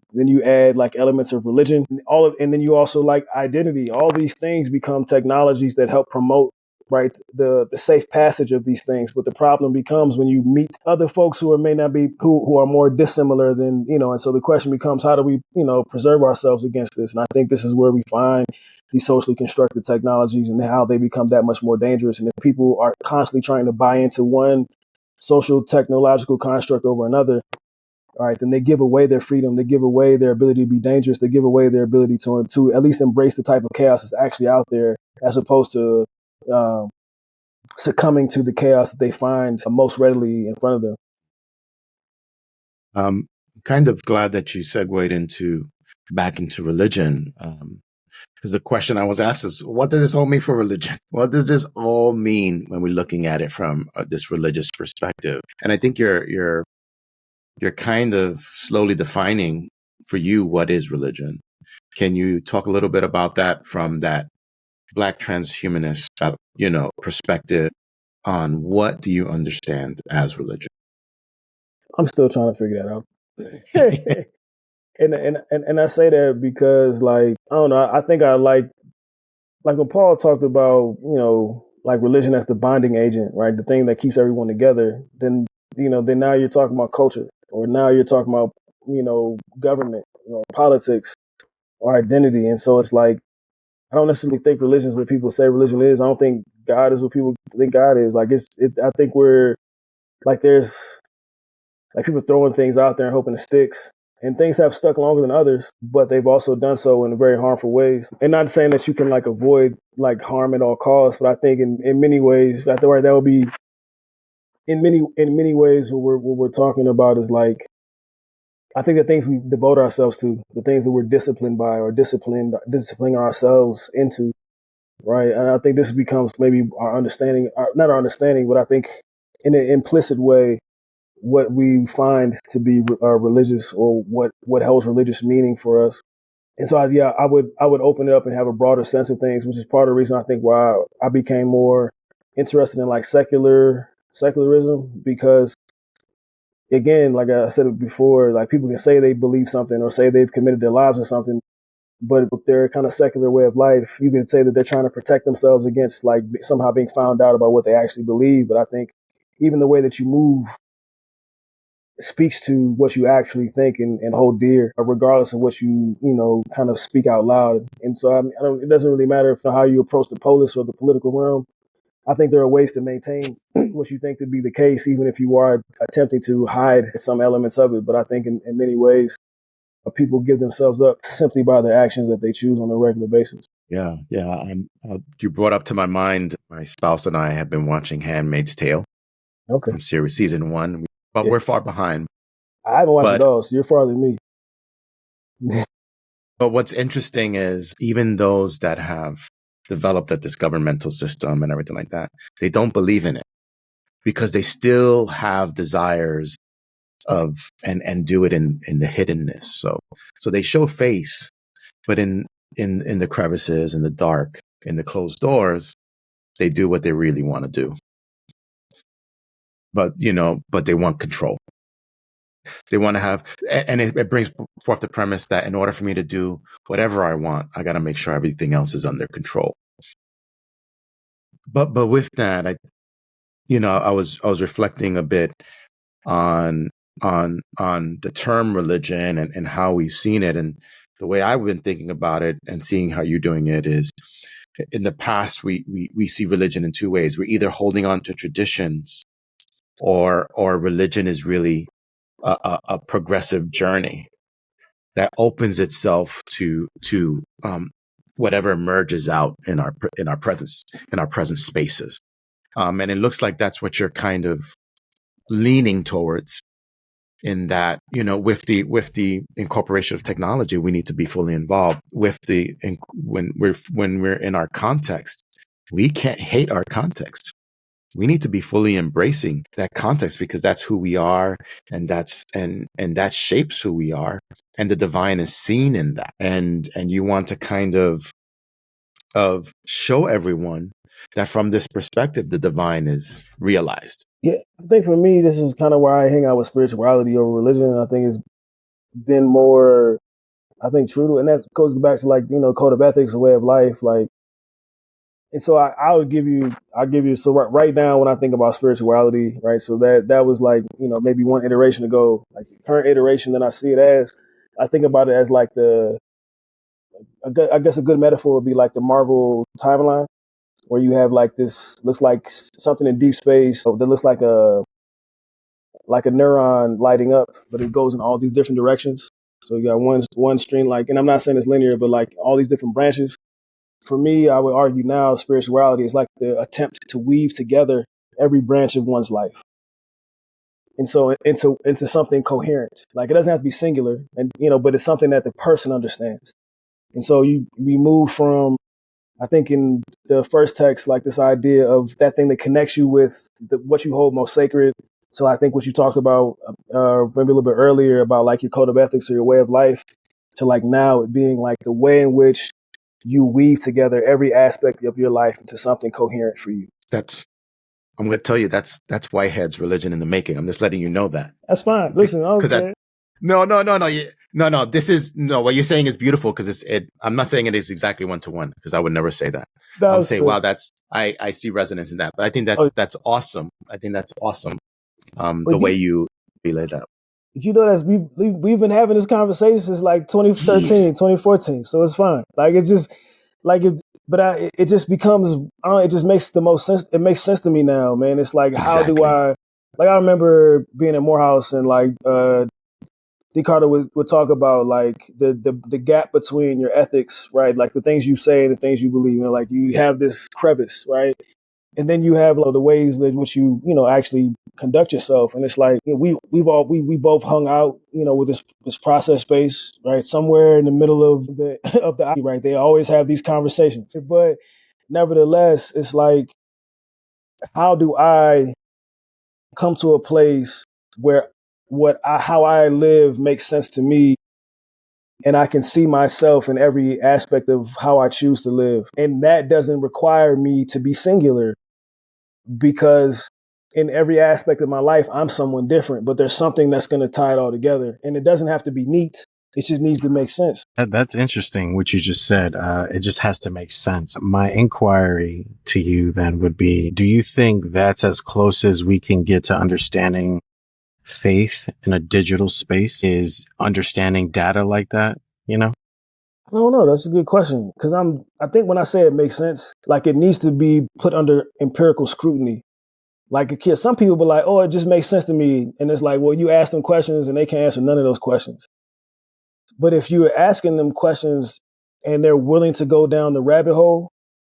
add like elements of religion, and then you also like identity. All these things become technologies that help promote right? The safe passage of these things. But the problem becomes when you meet other folks who may not be, who are more dissimilar than, and so the question becomes, how do we, preserve ourselves against this? And I think this is where we find these socially constructed technologies and how they become that much more dangerous. And if people are constantly trying to buy into one social technological construct over another, all right, then they give away their freedom. They give away their ability to be dangerous. They give away their ability to at least embrace the type of chaos that's actually out there, as opposed to succumbing to the chaos that they find most readily in front of them. Kind of glad that you segued back into religion. Because the question I was asked is, what does this all mean for religion? What does this all mean when we're looking at it from this religious perspective? And I think you're kind of slowly defining for you what is religion. Can you talk a little bit about that from that Black transhumanist, perspective on what do you understand as religion? I'm still trying to figure that out. And I say that because, like, I don't know, I think I like when Paul talked about, like religion as the bonding agent, right? The thing that keeps everyone together. Then now you're talking about culture, or now you're talking about, government, politics, or identity. And so it's like, I don't necessarily think religion is what people say religion is. I don't think God is what people think God is. Like I think we're like, there's like people throwing things out there and hoping it sticks. And things have stuck longer than others, but they've also done so in very harmful ways. And not saying that you can like avoid like harm at all costs, but I think in many ways, I think that would be in many ways what we're talking about is like, I think the things we devote ourselves to, the things that we're disciplined by or disciplining ourselves into, right? And I think this becomes maybe our understanding, not our understanding, but I think in an implicit way, what we find to be religious, or what holds religious meaning for us. And so, I would open it up and have a broader sense of things, which is part of the reason I think why I became more interested in like secularism, because again, like I said before, like people can say they believe something or say they've committed their lives to something, but with their kind of secular way of life, you can say that they're trying to protect themselves against like somehow being found out about what they actually believe. But I think even the way that you move speaks to what you actually think and hold dear, regardless of what you kind of speak out loud. And so it doesn't really matter how you approach the polis or the political realm. I think there are ways to maintain what you think to be the case, even if you are attempting to hide some elements of it. But I think in many ways, people give themselves up simply by their actions that they choose on a regular basis. Yeah. You brought up to my mind, my spouse and I have been watching Handmaid's Tale. Okay. From season 1. But we're far behind. I haven't watched it all, so you're farther than me. But what's interesting is even those that have developed this governmental system and everything like that, they don't believe in it because they still have desires of and do it in the hiddenness. So they show face, but in the crevices, in the dark, in the closed doors, they do what they really want to do. But they want control. They want to have, and it brings forth the premise that in order for me to do whatever I want, I got to make sure everything else is under control. But with that, I was reflecting a bit on the term religion and how we've seen it, and the way I've been thinking about it and seeing how you're doing it is, in the past we see religion in two ways. We're either holding on to traditions, or religion is really a progressive journey that opens itself to whatever emerges out in our present spaces, and it looks like that's what you're kind of leaning towards. In that, with the incorporation of technology, we need to be fully involved when we're in our context. We can't hate our context. We need to be fully embracing that context because that's who we are, and that shapes who we are, and the divine is seen in that. And you want to kind of show everyone that from this perspective, the divine is realized. Yeah, I think for me, this is kind of where I hang out with spirituality over religion. I think it's been more, true to, and that goes back to like, code of ethics, a way of life. Like, And so I'll give you, so right now when I think about spirituality, right? So that was like, maybe one iteration ago, like the current iteration that I see it as, I think about it as like I guess a good metaphor would be like the Marvel timeline, where you have like this, looks like something in deep space that looks like a neuron lighting up, but it goes in all these different directions. So you got one stream, like, and I'm not saying it's linear, but like all these different branches. For me, I would argue now spirituality is like the attempt to weave together every branch of one's life. And so into something coherent. Like it doesn't have to be singular, and but it's something that the person understands. And so we move from, I think in the first text, like this idea of that thing that connects you with what you hold most sacred. So I think what you talked about maybe a little bit earlier about like your code of ethics or your way of life, to like now it being like the way in which you weave together every aspect of your life into something coherent for you. I'm going to tell you, that's Whitehead's religion in the making. I'm just letting you know that. That's fine. Listen, okay. No. What you're saying is beautiful, because I'm not saying it is exactly 1-to-1, because I would never say that. I'm saying, wow, I see resonance in that. But I think that's awesome. I think that's awesome. The way you laid out. Did you know that we've been having this conversation since like 2013, 2014. So it's fine. Like it's just like it just becomes, it just makes the most sense. It makes sense to me now, man. It's like, exactly. How do I remember being at Morehouse and like D. Carter would talk about like the gap between your ethics, right? Like the things you say and the things you believe in. Like you have this crevice, right? And then you have the ways in which you actually conduct yourself. And it's like we both hung out, with this process space, right? Somewhere in the middle of the right. They always have these conversations. But nevertheless, it's like, how do I come to a place where how I live makes sense to me, and I can see myself in every aspect of how I choose to live. And that doesn't require me to be singular, because in every aspect of my life, I'm someone different, but there's something that's going to tie it all together. And it doesn't have to be neat. It just needs to make sense. That's interesting what you just said. It just has to make sense. My inquiry to you then would be, do you think that's as close as we can get to understanding faith in a digital space, is understanding data like that, I don't know. That's a good question. Because I think when I say it makes sense, like it needs to be put under empirical scrutiny. Like a kid, some people be like, oh, it just makes sense to me. And it's like, well, you ask them questions and they can't answer none of those questions. But if you're asking them questions and they're willing to go down the rabbit hole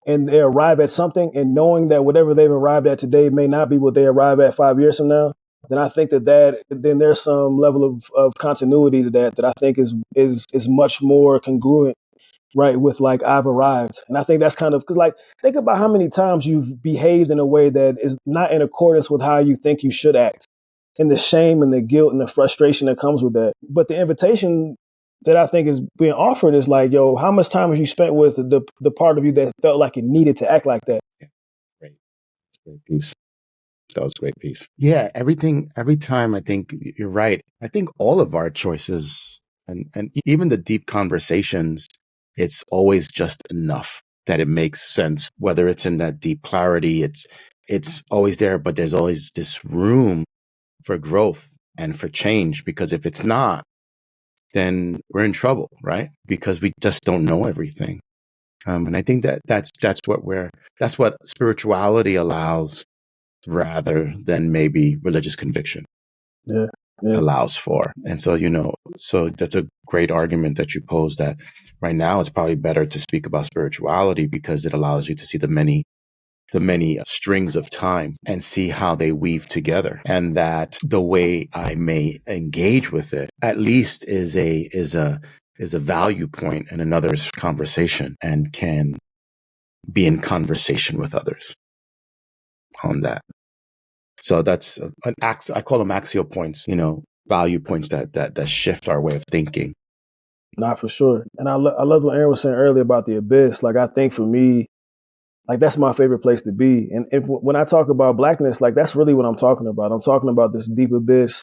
and they arrive at something, and knowing that whatever they've arrived at today may not be what they arrive at 5 years from now, then I think then there's some level of continuity to that I think is much more congruent, right, with like I've arrived. And I think that's kind of, because like, think about how many times you've behaved in a way that is not in accordance with how you think you should act, and the shame and the guilt and the frustration that comes with that. But the invitation that I think is being offered is like, yo, how much time have you spent with the part of you that felt like it needed to act like that? Yeah. Great piece. That was a great piece. Yeah, every time, I think you're right. I think all of our choices and even the deep conversations, it's always just enough that it makes sense. Whether it's in that deep clarity, it's always there, but there's always this room for growth and for change, because if it's not, then we're in trouble, right? Because we just don't know everything. And I think that's what spirituality allows, rather than maybe religious conviction allows for. And so, so that's a great argument that you pose, that right now it's probably better to speak about spirituality because it allows you to see the many strings of time and see how they weave together. And that the way I may engage with it, at least is a value point in another's conversation, and can be in conversation with others on that. So that's I call them axial points, value points that shift our way of thinking. Not for sure. And I love what Aaron was saying earlier about the abyss. Like, I think for me, like, that's my favorite place to be. And when I talk about Blackness, like, that's really what I'm talking about. I'm talking about this deep abyss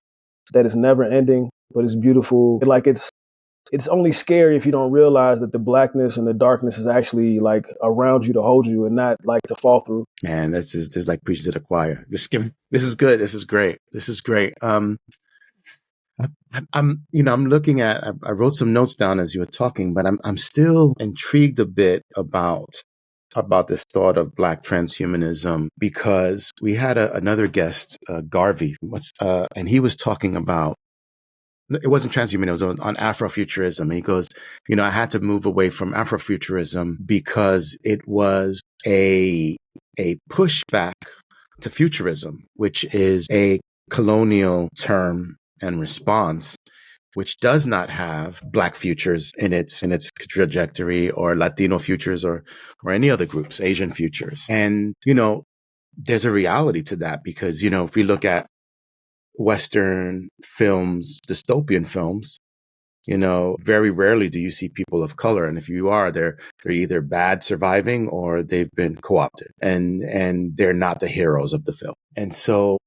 that is never ending, but it's beautiful. Like, it's it's only scary if you don't realize that the blackness and the darkness is actually like around you to hold you and not like to fall through. Man, this is like preaching to the choir. This is good. This is great. This is great. I'm looking at, I wrote some notes down as you were talking, but I'm still intrigued a bit about this thought of Black transhumanism, because we had another guest, Garvey, and he was talking about, it wasn't transhuman, it was on Afro-Futurism. And he goes, I had to move away from Afro-Futurism because it was a pushback to futurism, which is a colonial term and response, which does not have Black futures in its trajectory, or Latino futures, or any other groups, Asian futures. And, there's a reality to that, because, if we look at Western films, dystopian films, very rarely do you see people of color. And if you are, they're either bad surviving or they've been co-opted, and they're not the heroes of the film. And so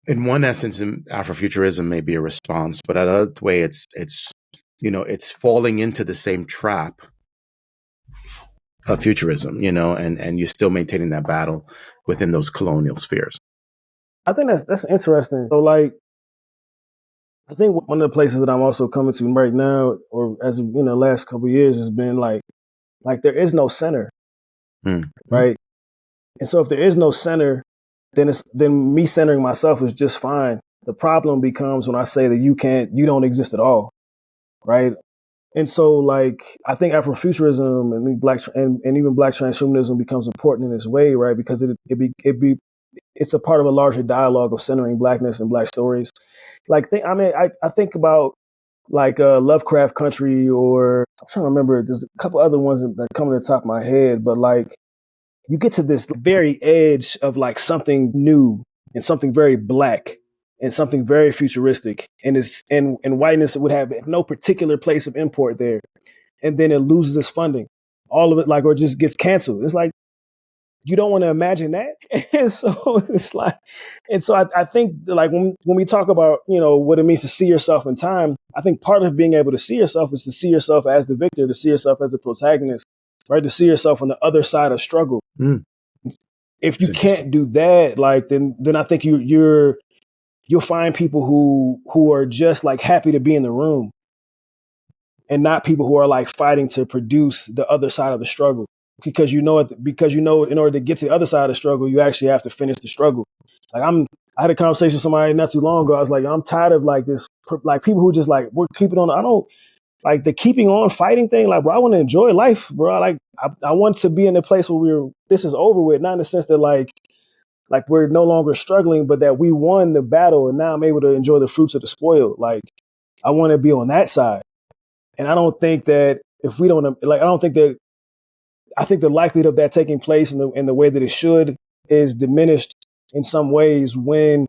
in one essence, Afrofuturism may be a response, but another way it's falling into the same trap of futurism, and you're still maintaining that battle within those colonial spheres. I think that's interesting. So like, I think one of the places that I'm also coming to right now, or as last couple of years, has been like there is no center, right? And so if there is no center, then me centering myself is just fine. The problem becomes when I say that you don't exist at all, right? And so like, I think Afrofuturism and even Black Transhumanism becomes important in this way, right? Because it's a part of a larger dialogue of centering Blackness and Black stories. Like, I think about like Lovecraft Country, or I'm trying to remember, there's a couple other ones that come to the top of my head, but like, you get to this very edge of like something new and something very Black and something very futuristic, and whiteness would have no particular place of import there, and then it loses its funding, all of it, like, or just gets canceled. It's like, you don't want to imagine that. And so it's like, and so I think like when we talk about, what it means to see yourself in time, I think part of being able to see yourself is to see yourself as the victor, to see yourself as the protagonist, right? To see yourself on the other side of struggle. If you can't do that, like, then I think you'll find people who are just like happy to be in the room, and not people who are like fighting to produce the other side of the struggle. Because in order to get to the other side of the struggle, you actually have to finish the struggle. Like, I had a conversation with somebody not too long ago. I was like, I'm tired of like this, like people who just like, we're keeping on. I don't like the keeping on fighting thing. Like, bro, I want to enjoy life, bro. Like, I want to be in a place where this is over with, not in the sense that like we're no longer struggling, but that we won the battle and now I'm able to enjoy the fruits of the spoil. Like, I want to be on that side. And I don't think that if we don't, like, I think the likelihood of that taking place in the way that it should is diminished in some ways when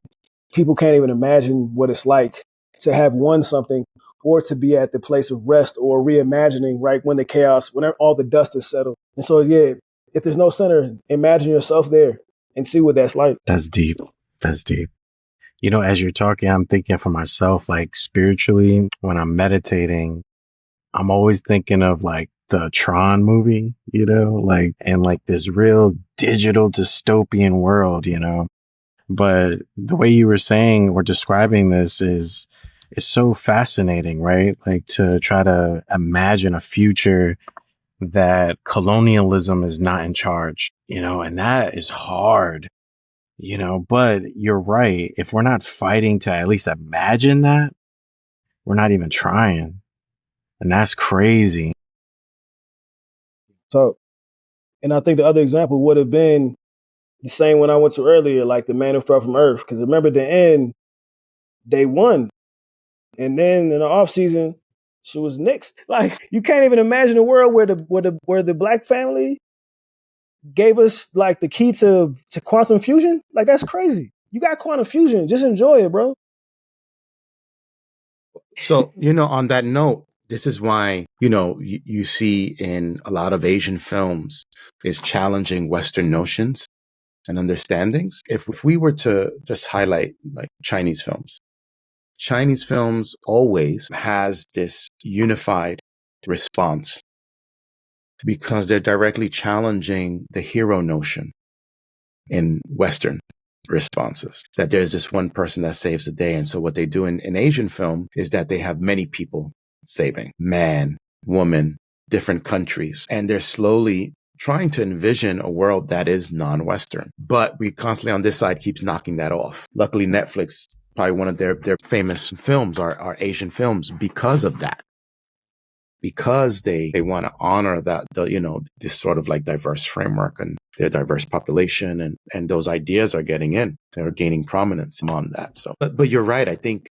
people can't even imagine what it's like to have won something, or to be at the place of rest or reimagining, right, when all the dust is settled. And so, yeah, if there's no center, imagine yourself there and see what that's like. That's deep. That's deep. As you're talking, I'm thinking for myself, like spiritually, when I'm meditating, I'm always thinking of like the Tron movie, like, and like this real digital dystopian world, but the way you were saying or describing this is so fascinating, right? Like, to try to imagine a future that colonialism is not in charge, and that is hard, but you're right. If we're not fighting to at least imagine that, we're not even trying. And that's crazy. So, and I think the other example would have been the same one I went to earlier, like the man who fell from Earth. Because remember, at the end, they won. And then in the off season, she was nixed. Like, you can't even imagine a world where the Black family gave us like the key to quantum fusion. Like, that's crazy. You got quantum fusion. Just enjoy it, bro. So, on that note, this is why, you see in a lot of Asian films is challenging Western notions and understandings. If we were to just highlight like Chinese films, Chinese films always has this unified response because they're directly challenging the hero notion in Western responses, that there's this one person that saves the day. And so what they do in Asian film is that they have many people saving, man, woman, different countries. And they're slowly trying to envision a world that is non-Western. But we constantly on this side keeps knocking that off. Luckily, Netflix, probably one of their famous films are Asian films because of that. Because they want to honor that, this sort of like diverse framework and their diverse population, and those ideas are getting in. They're gaining prominence on that. So, but you're right. I think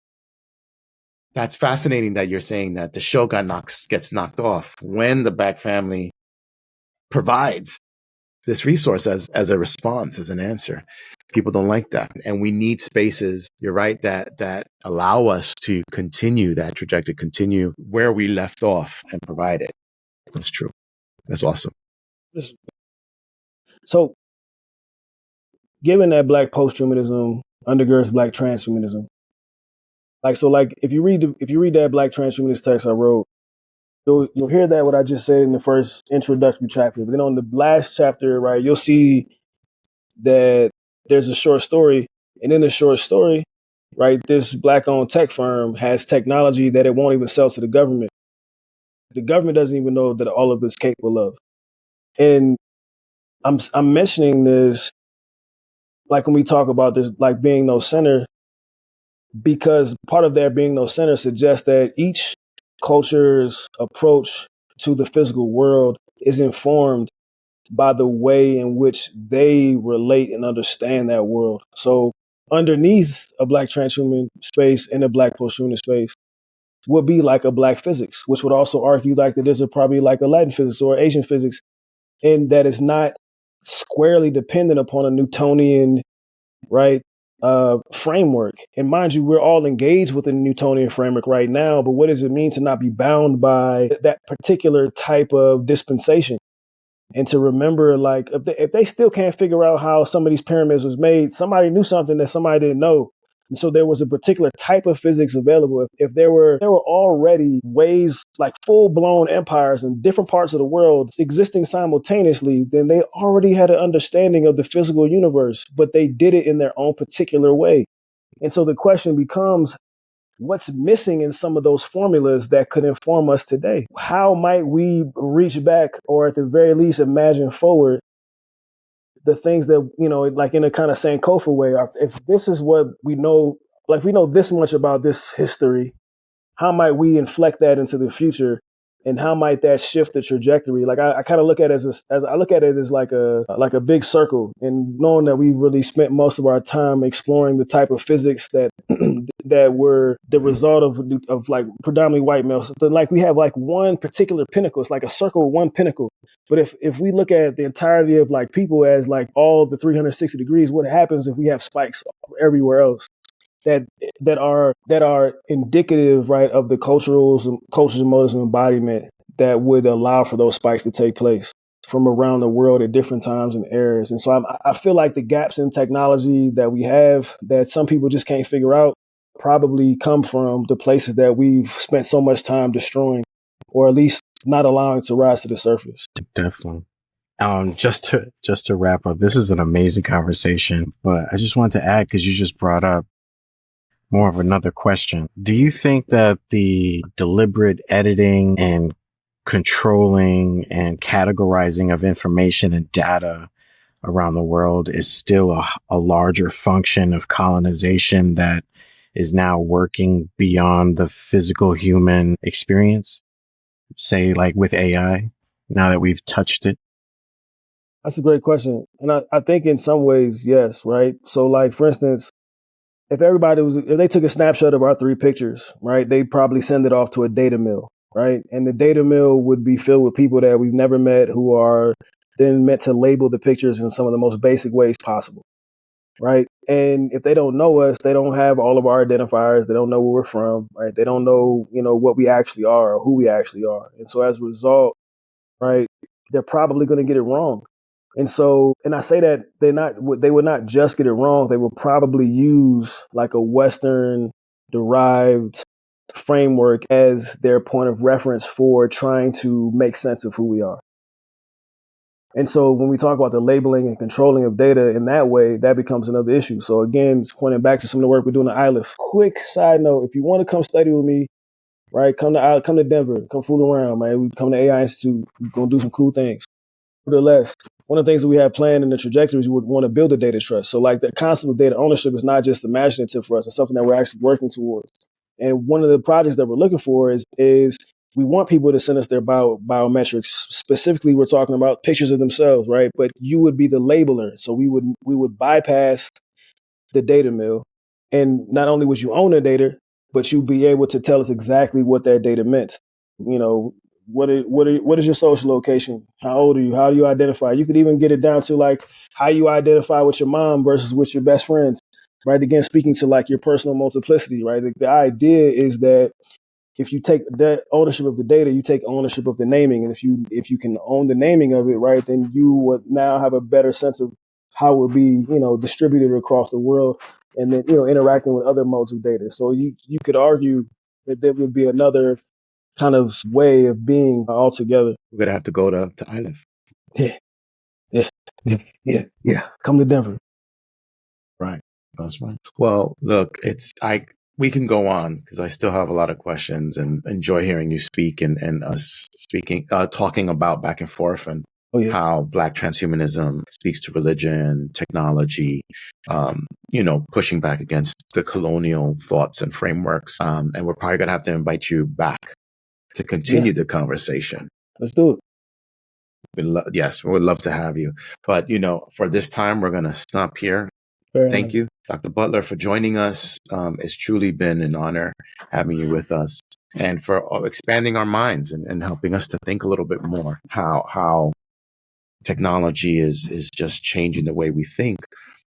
that's fascinating that you're saying that the show gets knocked off when the Black family provides this resource as a response, as an answer. People don't like that. And we need spaces, you're right, that allow us to continue that trajectory, continue where we left off and provide it. That's true. That's awesome. So, given that Black posthumanism undergirds Black transhumanism, if you read that Black transhumanist text I wrote, you'll hear that what I just said in the first introductory chapter. But then on the last chapter, right, you'll see that there's a short story, and in the short story, right, this Black-owned tech firm has technology that it won't even sell to the government. The government doesn't even know that all of it's capable of. And I'm mentioning this, like when we talk about this, like being no center, because part of that being no center suggests that each culture's approach to the physical world is informed by the way in which they relate and understand that world. So underneath a Black transhuman space and a Black posthuman space would be like a Black physics, which would also argue like that there's probably like a Latin physics or Asian physics, and that is not squarely dependent upon a Newtonian, right, framework. And mind you, we're all engaged with the Newtonian framework right now, but what does it mean to not be bound by that particular type of dispensation? And to remember, like, if they still can't figure out how some of these pyramids was made, somebody knew something that somebody didn't know. And so there was a particular type of physics available. If there were already ways, like full-blown empires in different parts of the world existing simultaneously, then they already had an understanding of the physical universe, but they did it in their own particular way. And so the question becomes, what's missing in some of those formulas that could inform us today? How might we reach back, or at the very least imagine forward, the things that, like in a kind of Sankofa way? If this is what we know, like we know this much about this history, how might we inflect that into the future? And how might that shift the trajectory? Like I kind of look at it as I look at it as like a big circle, and knowing that we really spent most of our time exploring the type of physics that that were the result of like predominantly white males. But like we have like one particular pinnacle. It's like a circle with one pinnacle. But if we look at the entirety of like people as like all the 360 degrees, what happens if we have spikes everywhere else? That are indicative, right, of the cultures and modes of embodiment that would allow for those spikes to take place from around the world at different times and eras. And so I feel like the gaps in technology that we have that some people just can't figure out probably come from the places that we've spent so much time destroying, or at least not allowing to rise to the surface. Definitely. Just to wrap up, this is an amazing conversation, but I just wanted to add, because you just brought up more of another question. Do you think that the deliberate editing and controlling and categorizing of information and data around the world is still a larger function of colonization that is now working beyond the physical human experience? Say, like with AI, now that we've touched it? That's a great question. And I think in some ways, yes, right? So like, for instance, if they took a snapshot of our three pictures, right, they'd probably send it off to a data mill, right? And the data mill would be filled with people that we've never met, who are then meant to label the pictures in some of the most basic ways possible, right? And if they don't know us, they don't have all of our identifiers. They don't know where we're from, right? They don't know, what we actually are or who we actually are. And so as a result, right, they're probably going to get it wrong. And so, and I say that they would not just get it wrong. They will probably use like a Western derived framework as their point of reference for trying to make sense of who we are. And so when we talk about the labeling and controlling of data in that way, that becomes another issue. So again, it's pointing back to some of the work we're doing at ILIF. Quick side note, if you want to come study with me, right, come to Denver, come fool around, man. We come to AI Institute, we're going to do some cool things. Nevertheless, one of the things that we have planned in the trajectory is we would want to build a data trust. So like the concept of data ownership is not just imaginative for us. It's something that we're actually working towards. And one of the projects that we're looking for is we want people to send us their biometrics. Specifically, we're talking about pictures of themselves, right? But you would be the labeler. So we would bypass the data mill. And not only would you own the data, but you'd be able to tell us exactly what that data meant. You know, what is your social location? How old are you? How do you identify? You could even get it down to like how you identify with your mom versus with your best friends, right? Again, speaking to like your personal multiplicity, right? The idea is that if you take that ownership of the data, you take ownership of the naming. And if you can own the naming of it, right, then you would now have a better sense of how it will be, distributed across the world and then, interacting with other modes of data. So you could argue that there would be another kind of way of being altogether. We're going to have to go to ILIF. Yeah. Come to Denver. Right. That's right. Well, look, we can go on because I still have a lot of questions and enjoy hearing you speak and us talking about back and forth and how Black transhumanism speaks to religion, technology, pushing back against the colonial thoughts and frameworks. And we're probably going to have to invite you back to continue the conversation. Let's do it. Yes, we would love to have you. But, for this time, we're going to stop here. Thank you, Dr. Butler, for joining us. It's truly been an honor having you with us and for expanding our minds and helping us to think a little bit more how technology is just changing the way we think,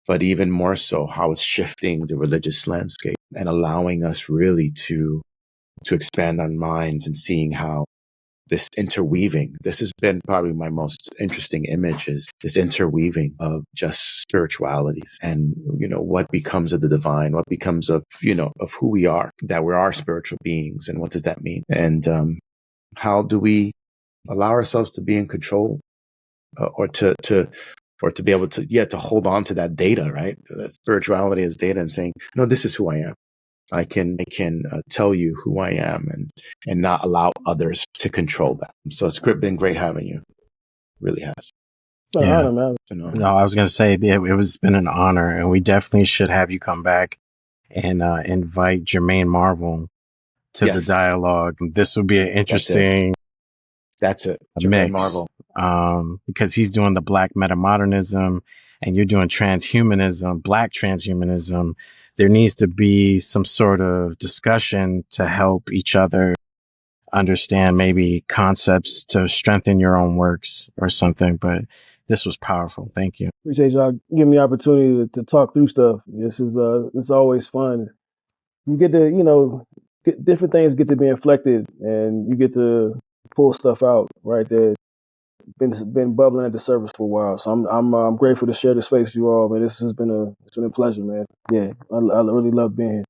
but even more so how it's shifting the religious landscape and allowing us really to expand our minds and seeing how this interweaving, this has been probably my most interesting image, is this interweaving of just spiritualities and, what becomes of the divine, what becomes of who we are, that we are spiritual beings. And what does that mean? And how do we allow ourselves to be in control or to be able to hold on to that data, right? That spirituality is data and saying, no, this is who I am. I can tell you who I am and not allow others to control that. So it's been great having you. It really has. Yeah. Honor, man. No, I was going to say it's been an honor, and we definitely should have you come back and invite Jermaine Marvel to the dialogue. This would be an interesting. That's it. Jermaine mix, Marvel. Because he's doing the Black metamodernism, and you're doing transhumanism, Black transhumanism. There needs to be some sort of discussion to help each other understand maybe concepts to strengthen your own works or something. But this was powerful. Thank you. Appreciate y'all giving me the opportunity to talk through stuff. This is it's always fun. You get to, different things get to be inflected and you get to pull stuff out, right, that been bubbling at the surface for a while. So I'm grateful to share the space with you all, man. It's been a pleasure, man. Yeah, I really love being here.